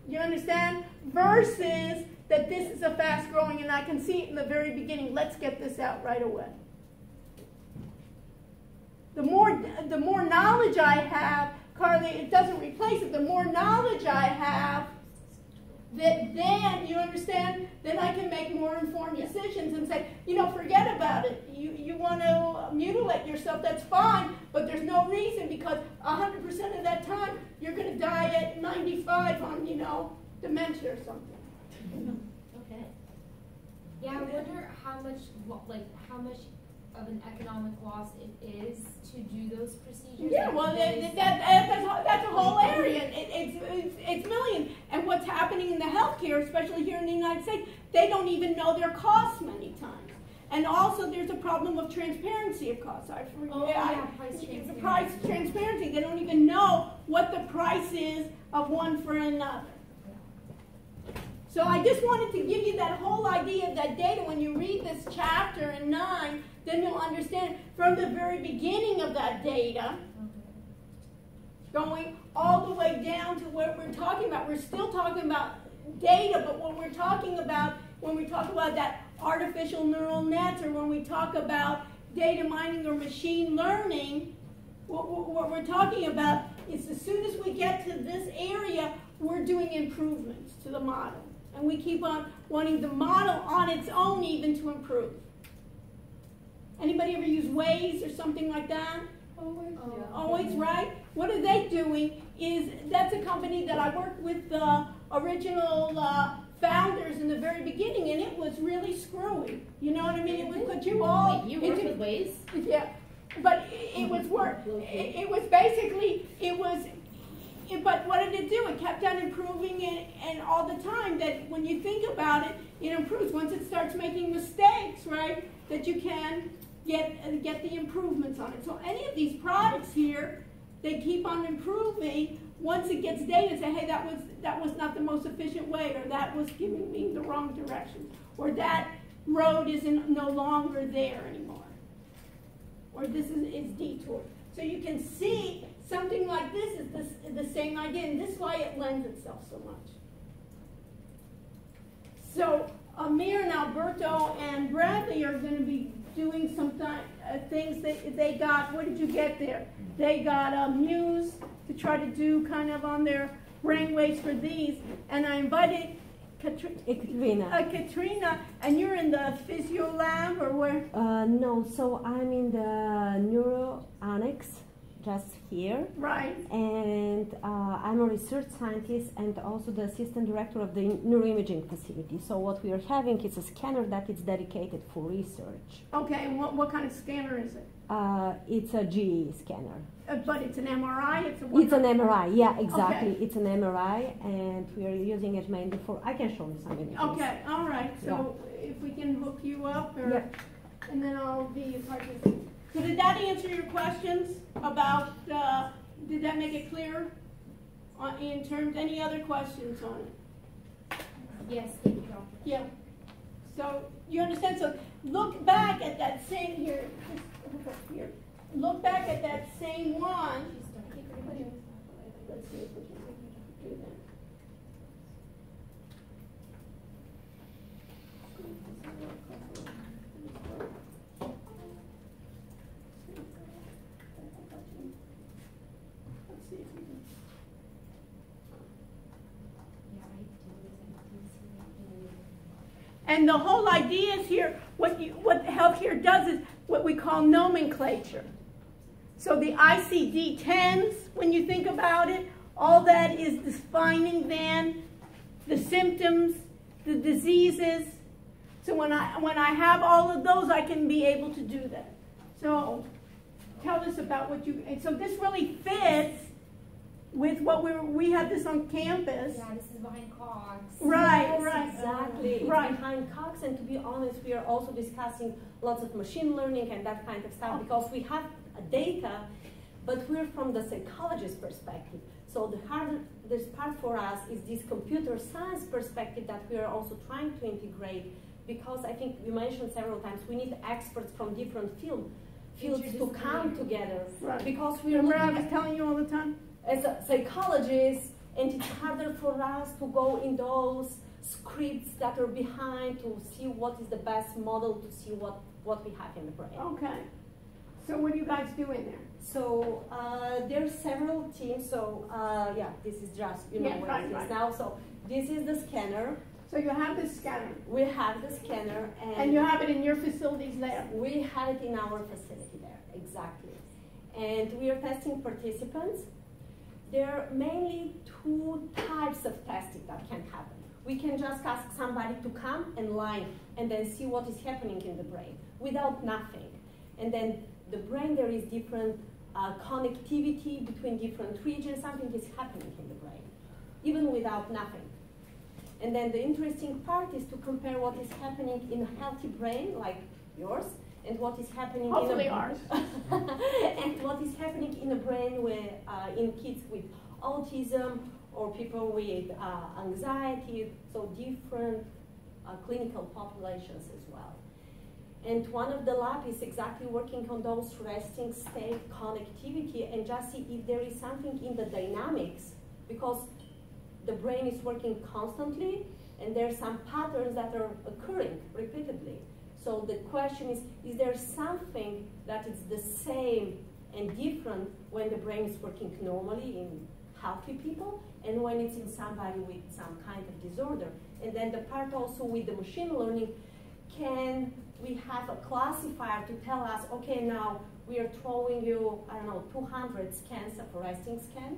You understand? Versus that this is a fast growing, and I can see it in the very beginning. Let's get this out right away. The more knowledge I have, Carly, it doesn't replace it. The more knowledge I have, that then, you understand, then I can make more informed decisions and say, you know, forget about it. You want to mutilate yourself, that's fine, but there's no reason, because 100% of that time, you're going to die at 95 on, you know, dementia or something. Okay. Yeah, I wonder how much of an economic loss it is to do those procedures. Yeah, well, that's a whole area. It's millions. And what's happening in the healthcare, especially here in the United States, they don't even know their costs many times. And also, there's a problem of transparency of costs. Price transparency. They don't even know what the price is of one for another. So I just wanted to give you that whole idea of that data. When you read this chapter in 9, then you'll understand from the very beginning of that data, going all the way down to what we're talking about. We're still talking about data, but when we talk about that artificial neural nets, or when we talk about data mining or machine learning, what we're talking about is as soon as we get to this area, we're doing improvements to the model. And we keep on wanting the model on its own even to improve. Anybody ever use Waze or something like that? Always, yeah. Always, right? What are they doing is, that's a company that I worked with the original founders in the very beginning, and it was really screwy. You know what I mean? It would put you all... Wait, you worked with Waze? Yeah. But it was work. It was basically, but what did it do? It kept on improving and all the time, that when you think about it, it improves. Once it starts making mistakes, right, that you can get the improvements on it. So any of these products here, they keep on improving. Once it gets data, say, hey, that was not the most efficient way, or that was giving me the wrong direction, or that road isn't no longer there anymore, or this is detoured. So you can see something like this is the same idea, and this is why it lends itself so much. So Amir and Alberto and Bradley are going to be doing some things that they got. What did you get there? They got Muse to try to do kind of on their brainwaves for these, and I invited Katrina, and you're in the physio lab, or where? No, so I'm in the neuro annex, just here. Right. And I'm a research scientist and also the assistant director of the neuroimaging facility. So what we are having is a scanner that is dedicated for research. Okay, and what kind of scanner is it? It's a GE scanner. But it's an MRI? It's an MRI, yeah, exactly. Okay. It's an MRI, and we are using it mainly for, I can show you some images. Okay, all right. So if we can hook you up, or, and then I'll be a participant. So did that answer your questions about, did that make it clear in terms, any other questions on it? Yes, thank you, Doctor. Yeah. So you understand? So look back at that same here. Here. Look back at that same one. Let's see if we can do that. Let's see if we can. And the whole idea is here, what healthcare does is what we call nomenclature. So the ICD-10s, when you think about it, All that is defining then the symptoms, the diseases. So when I have all of those, I can be able to do that. So tell us about what you, and so this really fits with what we had this on campus. Yeah, this is behind COGS. Right, Yes, right. exactly. Right. It's behind COGS, and to be honest, we are also discussing lots of machine learning and that kind of stuff because we have data, but we're from the psychologist perspective. So the hardest part for us is this computer science perspective that we are also trying to integrate, because I think you mentioned several times we need experts from different fields to come together. Right. Because we are Remember I looking was at, telling you all the time? as a psychologist, and it's harder for us to go in those scripts that are behind to see what is the best model, to see what we have in the brain. Okay. So what do you guys do in there? So there are several teams. So yeah, this is just Yeah, what right, it is right. now. So this is the scanner. So you have this scanner, We have the scanner, and you have it in your facilities there. we have it in our facility there, exactly. And we are testing participants. There are mainly two types of testing that can happen. We can just ask somebody to come and lie and then see what is happening in the brain without nothing. And then the brain, there is different connectivity between different regions. Something is happening in the brain, even without nothing. And then the interesting part is to compare what is happening in a healthy brain, like yours, and what is happening Hopefully in a, ours. and what is happening in a brain in kids with autism or people with anxiety, so different clinical populations as well. And one of the lab is exactly working on those resting state connectivity and just see if there is something in the dynamics, because the brain is working constantly and there are some patterns that are occurring repeatedly. So the question is there something that is the same and different when the brain is working normally in healthy people and when it's in somebody with some kind of disorder? And then the part also with the machine learning, can we have a classifier to tell us, okay, now we are throwing you, I don't know, 200 scans of a resting scan.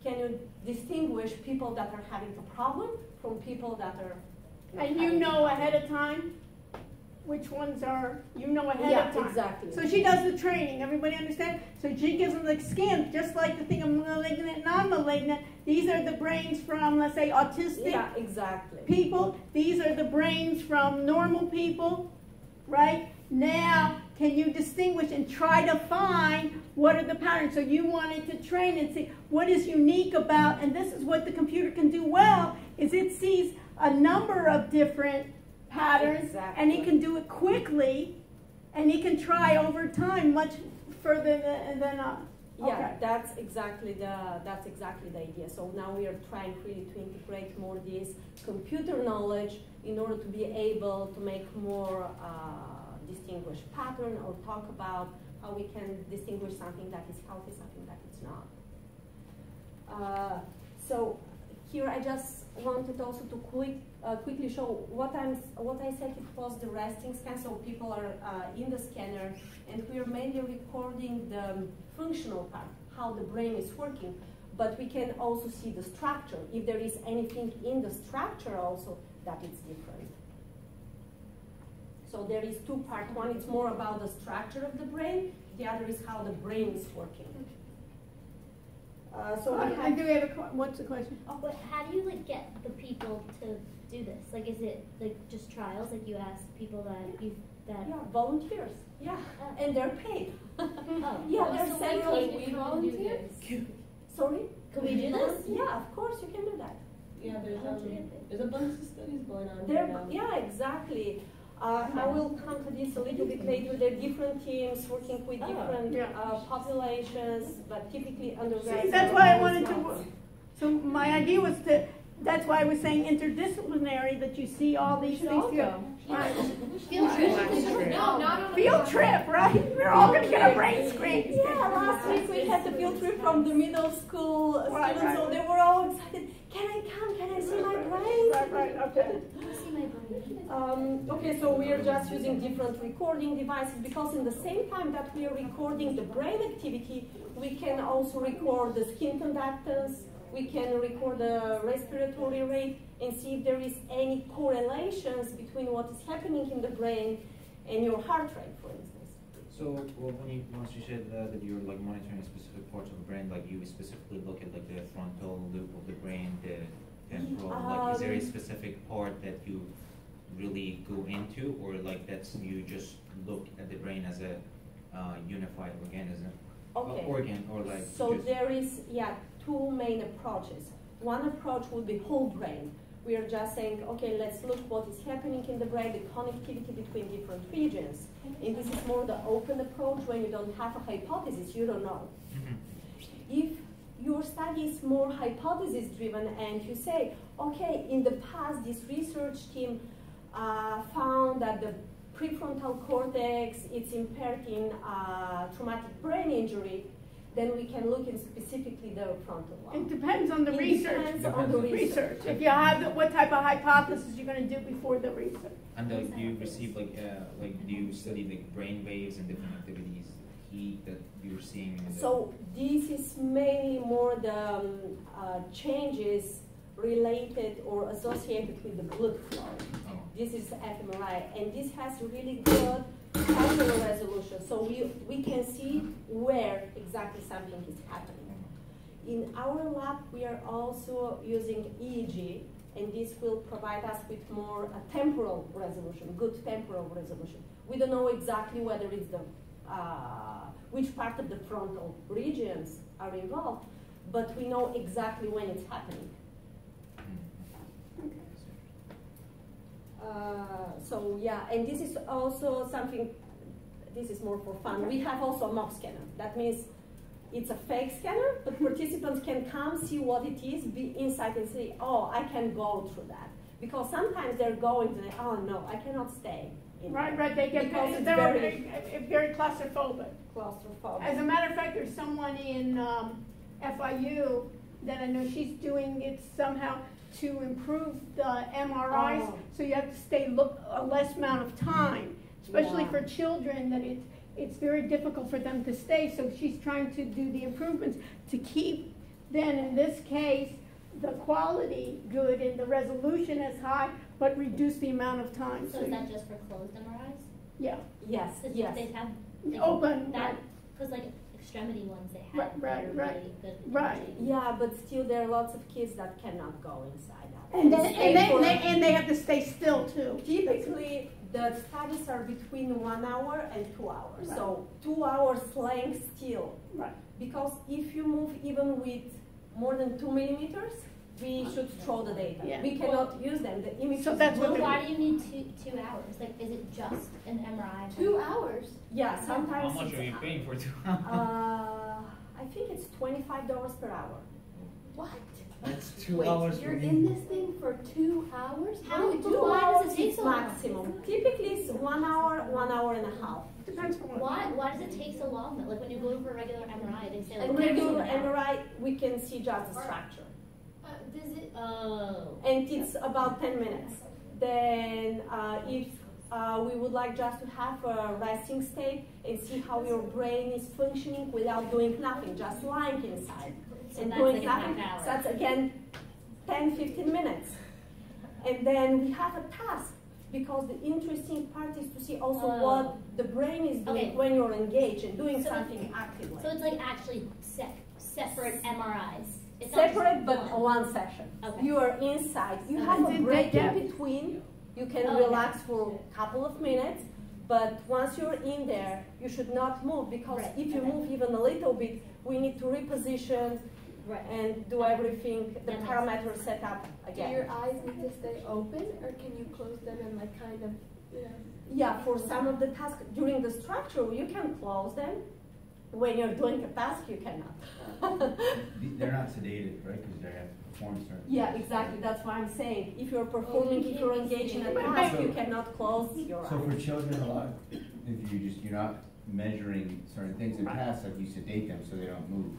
Can you distinguish people that are having a problem from people that are not And you having a know problem? ahead of time which ones are, you know ahead Yeah, of time. exactly. So she does the training, everybody understand? So she gives them the scan, just like the thing of malignant, non-malignant. These are the brains from, let's say, autistic Yeah, exactly. people. These are the brains from normal people, right? Now, can you distinguish and try to find what are the patterns? So you wanted to train and see what is unique about, and this is what the computer can do well, is it sees a number of different patterns, Exactly. and it can do it quickly, and it can try over time much further than Yeah, okay. that's exactly the idea. So now we are trying really to integrate more this computer knowledge in order to be able to make more distinguished pattern or talk about how we can distinguish something that is healthy, something that is not. So here I just wanted also to quickly show what I said. It was the resting scan, so people are in the scanner, and we are mainly recording the functional part, how the brain is working, but we can also see the structure, if there is anything in the structure also that is different. So there is two parts. One is more about the structure of the brain, the other is how the brain is working. So we I have, do have what's the question? Oh, but how do you get the people to do this? Like, is it like just trials? Like you ask people that yeah, volunteers, yeah, and they're paid. Oh. Yeah, Oh, there's so several. we can come and do this. Sorry? Can we do this? Yeah, of course you can do that. Yeah, there's a bunch of studies going on There, right now. yeah, exactly. I will come to this a little bit later. There are different teams working with different Yeah. Populations, but typically See, undergraduate. that's why I wanted to, so my idea was to, that's why I was saying interdisciplinary, that you see all these things together. Right. Field trip. No, not on Field trip, right? We're all gonna get a brain screen. Yeah, last week we had the field trip from the middle school Right, students, so right. they were all excited. Can I come? Can I see my brain? Right, okay. See my brain. Okay, so we are just using different recording devices because in the same time that we are recording the brain activity, we can also record the skin conductance, We can record the respiratory rate and see if there is any correlations between what is happening in the brain and your heart rate, for instance. So, well, once you said that you're like monitoring specific parts of the brain, like you specifically look at like the frontal lobe of the brain, the temporal, like is there a specific part that you really go into, or like that's you just look at the brain as a unified organism? Okay. Organ, or like so just there is, yeah, two main approaches. One approach would be whole brain. We are just saying, okay, let's look what is happening in the brain, the connectivity between different regions. And this is more the open approach. When you don't have a hypothesis, you don't know. If your study is more hypothesis driven and you say, okay, in the past this research team found that the prefrontal cortex is impaired in traumatic brain injury, then we can look in specifically the frontal one. It depends on the research. Depends on the research. If you have what type of hypothesis you're going to do before the research. And do you receive like do you study like brain waves and different activities, heat that you're seeing? In the So this is mainly more the changes related or associated with the blood flow. Oh. This is fMRI, and this has really good spatial resolution, so we can see where exactly something is happening. In our lab, we are also using EEG, and this will provide us with more temporal resolution, good temporal resolution. We don't know exactly whether it's the which part of the frontal regions are involved, but we know exactly when it's happening. So yeah, and this is also something, this is more for fun. We have also a mock scanner. That means it's a fake scanner, but participants can come, see what it is, be inside and say, oh, I can go through that. Because sometimes they're going to say, oh no, I cannot stay. Right, they get because they're it's very claustrophobic. claustrophobic. As a matter of fact, there's someone in FIU that I know she's doing it somehow to improve the MRIs, so you have to stay a less amount of time, especially for children, that it's very difficult for them to stay, so she's trying to do the improvements to keep, then in this case, the quality good and the resolution as high, but reduce the amount of time. So is that just for closed MRIs? Yeah. Yes, Because yes. they have Open, that, because like extremity ones they have Right, really good right. imaging. Yeah, but still there are lots of kids that cannot go inside that. And they have to stay still too. Typically, the studies are between 1 hour and 2 hours. Right. So 2 hours laying still. Right. Because if you move even with more than 2 millimeters, we should throw the data. Yeah. We cannot use them. The images. So that's Well, what why do you need two hours? Like, is it just an MRI? 2 hours? Yeah, sometimes. How much are you paying for 2 I think it's $25 per hour. What? That's 2 Wait, hours you're for in me. this thing for 2 hours? How What do you do do? why does it take It's so long? maximum. Typically, it's 1 hour, 1 hour and a half. Depends on Why does it take so long? Like when you go for a regular MRI, they say like And regular 2 hours. MRI, we can see just the structure. Does it? Oh. And it's about 10 minutes. Then if we would like just to have a resting state and see how your brain is functioning without doing nothing, just lying inside So and that's doing like a nothing. half hour. So that's again 10-15 minutes. And then we have a task, because the interesting part is to see also what the brain is doing Okay. when you're engaged and doing So- something actively. So it's like actually separate MRIs. It's Separate, not but just one. one session. Okay. You are inside. You Okay. have It's a in break depth. in between. You can Okay. relax for a couple of minutes, but once you're in there, you should not move, because Right, if you okay. move even a little bit, we need to reposition Right. and do everything, the That makes parameters set up Do again. your eyes need to stay open, or can you close them and like kind of, you know? Yeah, for some of the tasks during the structure, you can close them. When you're doing a task, you cannot. They're not sedated, right? Because they have to perform certain. Yeah, exactly. That's what I'm saying. If you're performing, if you're engaged in a task, you cannot close your So eyes. for children, a lot, if you're not measuring certain things in tasks, like you sedate them so they don't move.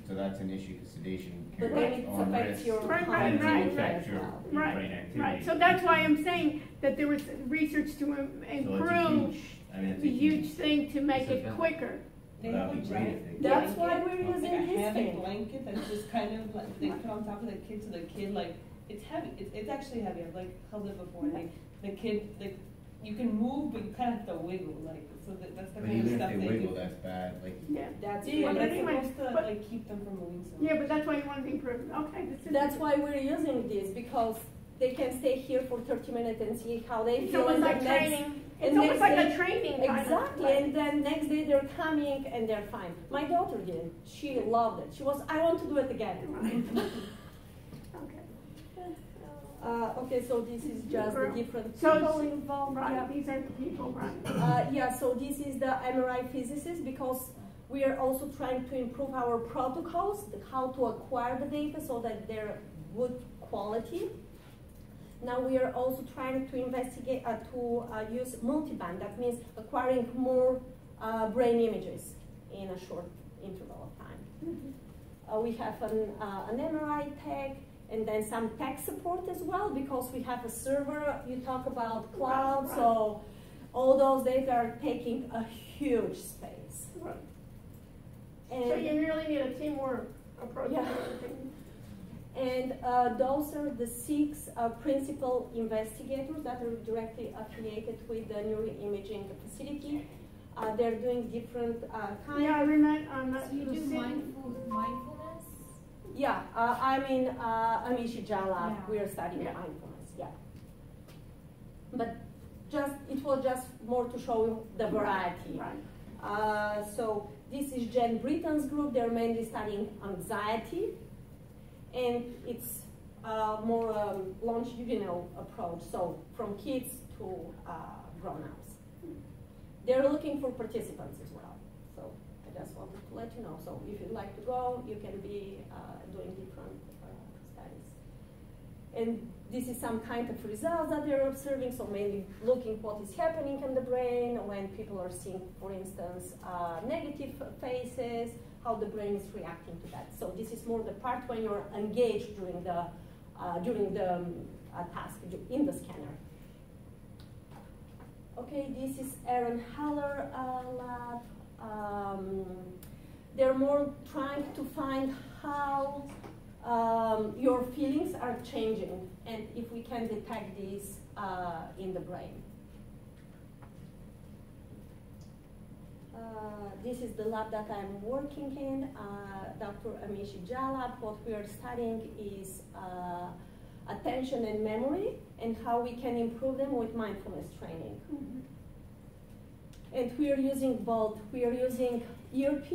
So that's an issue, because sedation But can then it on affects risk. your Right, And right, it affects your brain Right, activity. right. So that's why I'm saying that there was research to So it's a improve. huge, I mean, It's a huge thing to make it disadvantage. quicker. They That'd have a be great giant if they- That's blanket, why we're like using a this heavy thing. blanket that's just kind of like they put on top of the kid, so the kid like it's heavy. It's actually heavy. I've like held it before. Like the kid like you can move, but you kind of have to wiggle. Like so that's the But kind of even if stuff they they wiggle, do. that's bad. Like, Yeah. That's Yeah, But but it's anyway, supposed to but- like keep them from moving so much. Yeah, but that's why you want to be prudent. Okay, this is. That's why we're using this, because they can stay here for 30 minutes and see how they It's feel. almost and like the next- training. and It's almost next like day- a training kind of Exactly, way. and then next day they're coming and they're fine. My daughter did. She loved it. She was, I want to do it again. Okay. Okay, so this is just the different So people it's- involved. Right, Yeah. these are the people, right? Yeah, so this is the MRI physicist, because we are also trying to improve our protocols, how to acquire the data so that they're good quality. Now we are also trying to investigate, use multiband. That means acquiring more brain images in a short interval of time. We have an MRI tech, and then some tech support as well, because we have a server. You talk about cloud, Right. so all those data are taking a huge space. Right. And So you really need a teamwork approach. Yeah. And those are the 6 principal investigators that are directly affiliated with the neuroimaging facility. They're doing different kinds. Yeah, I remember, So you do mindfulness? Yeah, I'm in Amishi Jala. Yeah. We are studying Yeah. mindfulness. Yeah. But it was just more to show you the variety. right. So this is Jen Britton's group. They're mainly studying anxiety, and it's more longitudinal approach, so from kids to grown-ups. They're looking for participants as well, so I just wanted to let you know. So if you'd like to go, you can be doing different studies. And this is some kind of results that they're observing, so mainly looking what is happening in the brain when people are seeing, for instance, negative faces, how the brain is reacting to that. So this is more the part when you're engaged during the task in the scanner. Okay, this is Aaron Haller lab. They're more trying to find how your feelings are changing, and if we can detect these in the brain. This is the lab that I'm working in, Dr. Amishi Jala. What we are studying is attention and memory, and how we can improve them with mindfulness training. And we are using both. We are using ERP,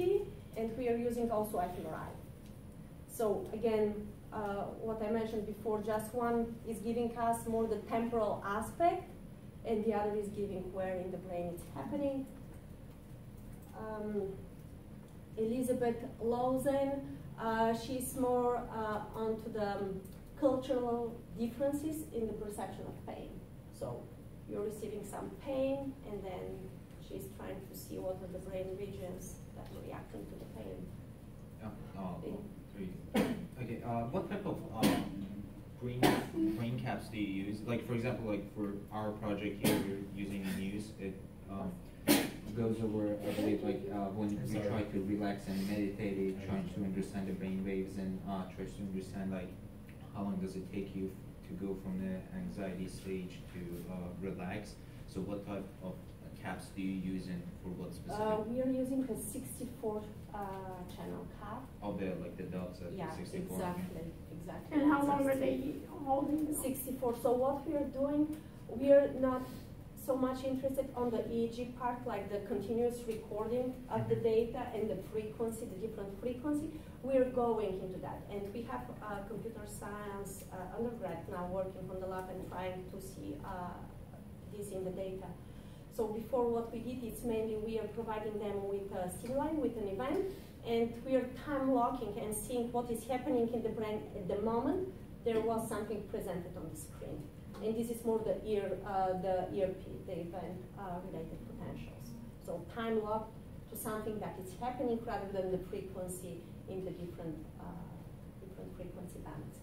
and we are using also fMRI. So again, what I mentioned before, just one is giving us more the temporal aspect, and the other is giving where in the brain it's happening. Elizabeth Lawson, she's more onto the cultural differences in the perception of pain. So you're receiving some pain, and then she's trying to see what are the brain regions that are reacting to the pain. Okay, what type of brain caps do you use? Like, for example, like for our project here, we're using Muse. It goes over, I believe, like when you try to relax and meditate, it trying to understand the brain waves and tries to understand like how long does it take you to go from the anxiety stage to relax. So what type of caps do you use and for what specific? We are using a 64 channel cap. Oh, the dots at Yeah, 64. exactly. And how long are they holding them? 64. So what we are doing, we are not so much interested on the EEG part, like the continuous recording of the data and the frequency, the different frequency. We're going into that. And we have a computer science undergrad now working on the lab and trying to see this in the data. So before, what we did is mainly we are providing them with a stimuli, with an event, and we are time locking and seeing what is happening in the brain at the moment there was something presented on the screen. And this is more the ERP, the event-related potentials. So time locked to something that is happening rather than the frequency in the different frequency bands.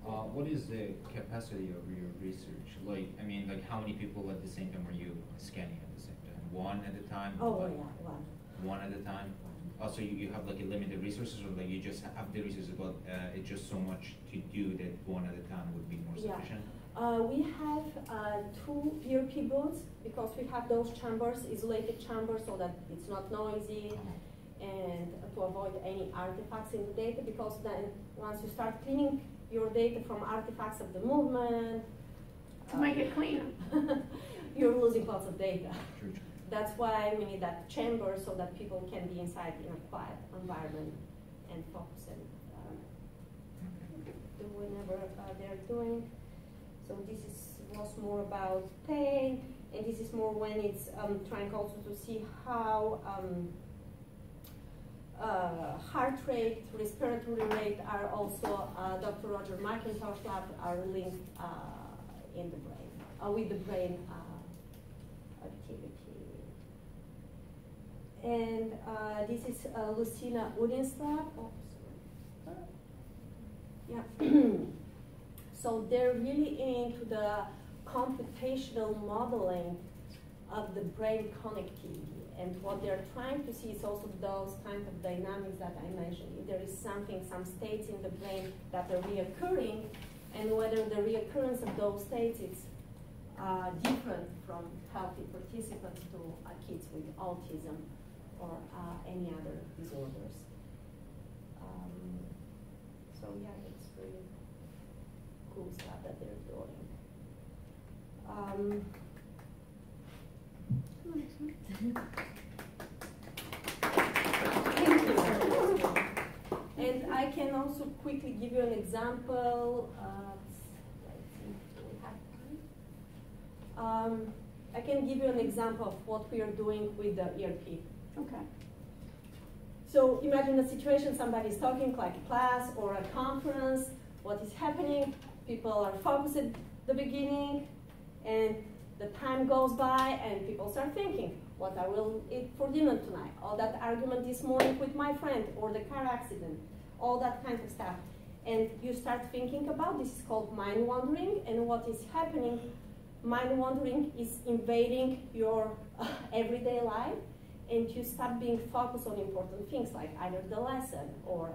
What is the capacity of your research? Like, I mean, like how many people at the same time are you scanning at the same time? One at a time? Oh, Like, yeah, one. one at a time? Also, you have like a limited resources, or like you just have the resources, but it's just so much to do that one at a time would be more sufficient? We have 2 ERP booths because we have those chambers, isolated chambers, so that it's not noisy and to avoid any artifacts in the data, because then once you start cleaning your data from artifacts of the movement, to make it cleaner, you're losing lots of data. True. That's why we need that chamber so that people can be inside in a quiet environment and focus and do whatever they're doing. So this was more about pain, and this is more when it's trying also to see how heart rate, respiratory rate are also, Dr. Roger McIntosh lab are linked in the brain, with the brain activity. And this is Lucina Udin's lab. Oh, sorry. Yeah. So they're really into the computational modeling of the brain connectivity. And what they're trying to see is also those kind of dynamics that I mentioned. If there is something, some states in the brain that are reoccurring, and whether the reoccurrence of those states is different from healthy participants to kids with autism or any other disorders. So yeah, it's really cool stuff that they're doing. And I can also quickly give you an example. I can give you an example of what we are doing with the ERP. okay. So imagine a situation, somebody is talking like a class or a conference, what is happening, people are focused at the beginning, and the time goes by and people start thinking, what I will eat for dinner tonight, all that argument this morning with my friend, or the car accident, all that kind of stuff. And you start thinking about, this is called mind wandering, and what is happening, mind wandering is invading your everyday life, and you stop being focused on important things like either the lesson or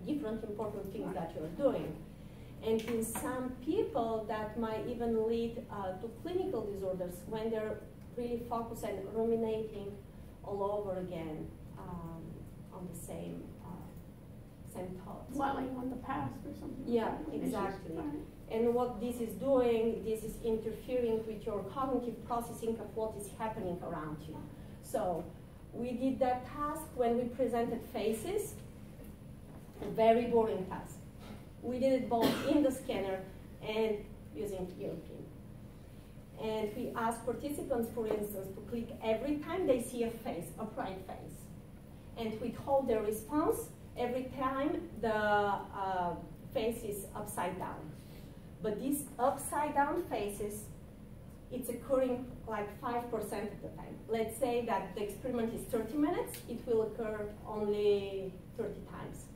different important things that you're doing. And in some people, that might even lead to clinical disorders when they're really focused and ruminating all over again on the same thoughts. Dwelling on the past or something. Yeah, exactly. And what this is doing, this is interfering with your cognitive processing of what is happening around you. So we did that task when we presented faces, a very boring task. We did it both in the scanner and using ERP. And we asked participants, for instance, to click every time they see a face, a bright face. And we hold their response every time the face is upside down. But these upside down faces, it's occurring like 5% of the time. Let's say that the experiment is 30 minutes, it will occur only 30 times.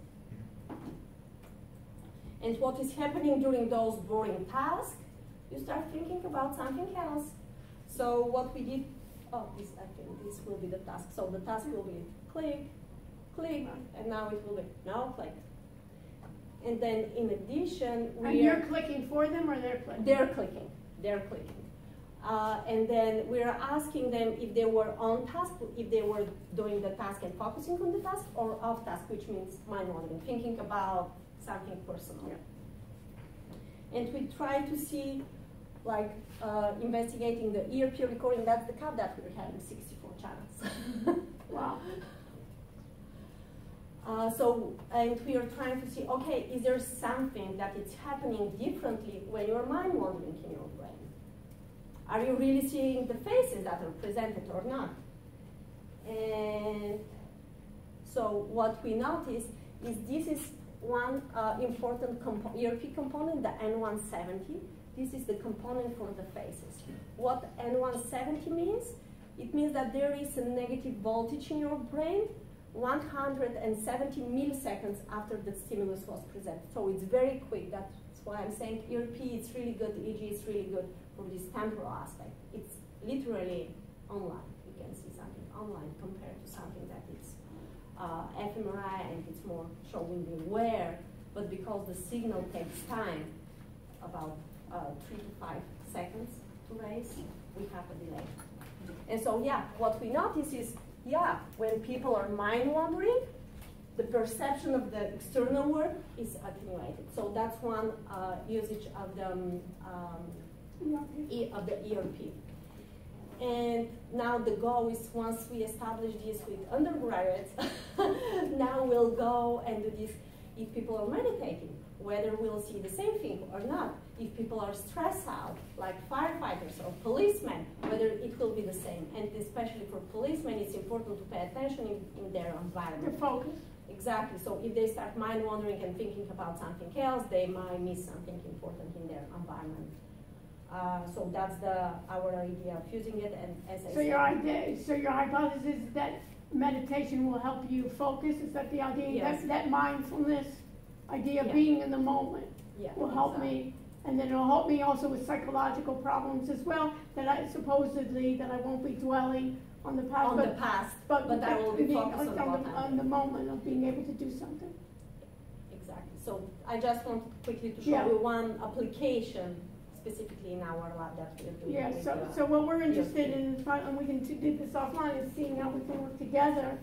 And what is happening during those boring tasks, you start thinking about something else. So what we did, I think this will be the task. So the task will be click, click, and now it will be no, click. And then in addition, And you're clicking for them or they're clicking? They're clicking, they're clicking. And then we're asking them if they were on task, if they were doing the task and focusing on the task, or off task, which means mind wandering, thinking about something personal. Yeah. And we try to see, like, investigating the ERP recording. That's the cap that we're having 64 channels. Wow. And we are trying to see, okay, is there something that is happening differently when you're mind wandering in your brain? Are you really seeing the faces that are presented or not? And so what we notice is this is one important ERP component, the N170. This is the component for the faces. What N170 means? It means that there is a negative voltage in your brain 170 milliseconds after the stimulus was presented. So it's very quick. That's why I'm saying ERP is really good, EEG is really good for this temporal aspect. It's literally online. You can see something online compared to something that it's fMRI and it's more showing you where, but because the signal takes time, about 3 to 5 seconds to raise, we have a delay. And so, yeah, what we notice is, yeah, when people are mind wandering, the perception of the external world is attenuated. So that's one usage of the ERP. And now the goal is, once we establish this with undergraduates, now we'll go and do this if people are meditating, whether we'll see the same thing or not. If people are stressed out, like firefighters or policemen, whether it will be the same. And especially for policemen, it's important to pay attention in their environment. The focus. Exactly. So if they start mind wandering and thinking about something else, they might miss something important in their environment. So that's our idea of using it. And as I said, So your hypothesis is that meditation will help you focus. Is that the idea? Yes. That mindfulness idea of Yeah. being in the moment yeah, will help exactly. me, and then it'll help me also with psychological problems as well. That I won't be dwelling on the past, On the past, but I will be focused on the moment of being able to do something. Exactly. So I just want quickly to show Yeah. you one application specifically in our lab that we're doing. Yeah, with, so what we're interested in, and we can do this offline, is seeing how we can work together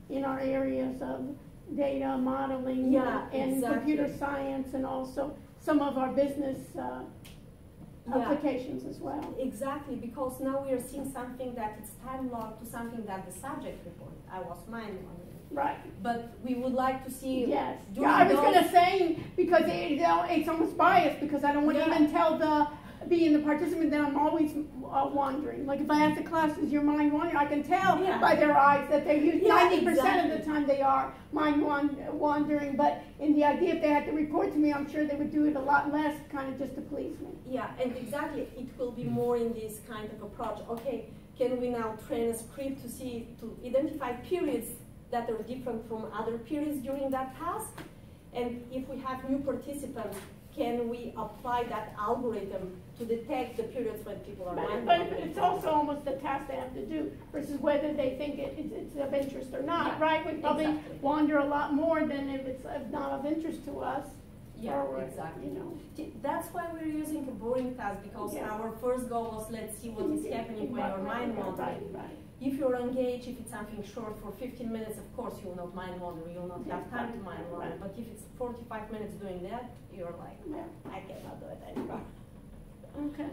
in our areas of data modeling Yeah, and exactly. computer science, and also some of our business applications as well. Exactly, because now we are seeing something that is time locked to something that the subject reported. I was mind wandering. Right. But we would like to see. Yes. doing Yeah, I was those- going to say, because it's almost biased, because I don't want to Yeah. even tell being the participant that I'm always wandering. Like if I ask the class, is your mind wandering? I can tell Yeah. by their eyes that they use 90% exactly. of the time they are mind wandering. But in the idea, if they had to report to me, I'm sure they would do it a lot less, kind of just to please me. Yeah, and exactly, it will be more in this kind of approach. Okay, can we now train a script to identify periods that are different from other periods during that task? And if we have new participants, can we apply that algorithm to detect the periods when people are mind But wandering? it's also almost the task they have to do versus whether they think it's of interest or not, Yeah, right? We probably exactly. wander a lot more than if it's not of interest to us. Yeah, or, exactly. You know. That's why we're using a boring task, because Yeah. our first goal was, let's see what is happening when you're mind wandering. Right. If you're engaged, if it's something short for 15 minutes, of course you will not mind wander, you will not have time to mind wander. Right. But if it's 45 minutes doing that, you're like, Yeah. I cannot do it anymore. Okay.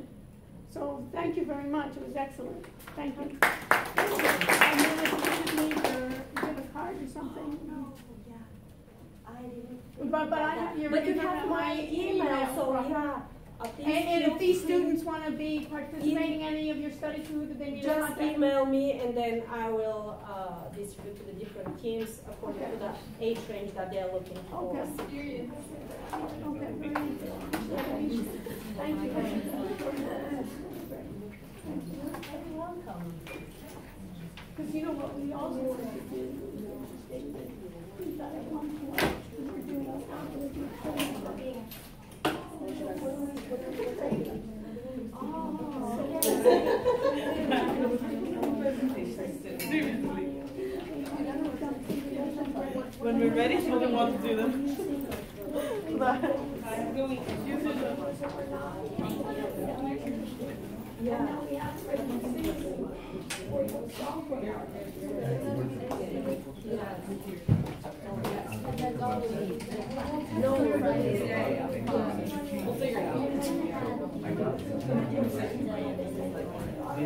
So thank you very much. It was excellent. Thank you. And then if you need give a card or something. No, yeah. I didn't. But I have your But you have my email, so right. yeah. And if these students want to be participating in any of your studies, who do they need to just contact? email me, and then I will distribute to the different teams according to the age range that they're looking for. Okay. Okay, very good. Thank you. You're welcome. Because you know what we also want to do, is that at one point, we were doing a algorithm. When we're ready, she'll be want to do them. No, We'll figure it out.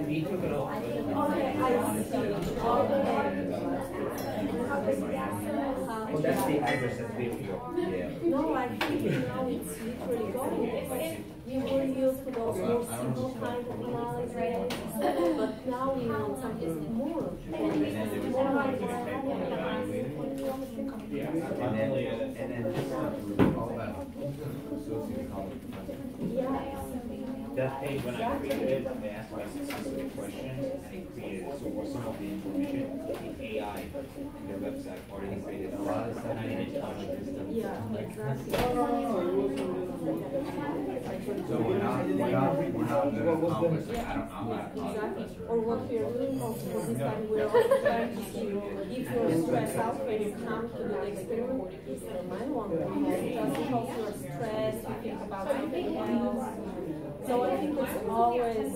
He took it off. Oh, that's the address that's being yeah. No, I think now it's literally going. We were used to those more simple kind of analysis, but now we want something more. And then all about Yeah. That page, when I created it, they asked me a specific question, and it created also was some of the information in AI in their website already created. A lot of stuff And I didn't touch this stuff. Yeah, exactly. So we're not gonna accomplish, like, I'm not a college Exactly. professor. Or what we're doing also this time, we're also trying to see if you're stressed out when you come to the experiment, is the mind wandering? Does it cause your stress? You think about something else? So I think it's always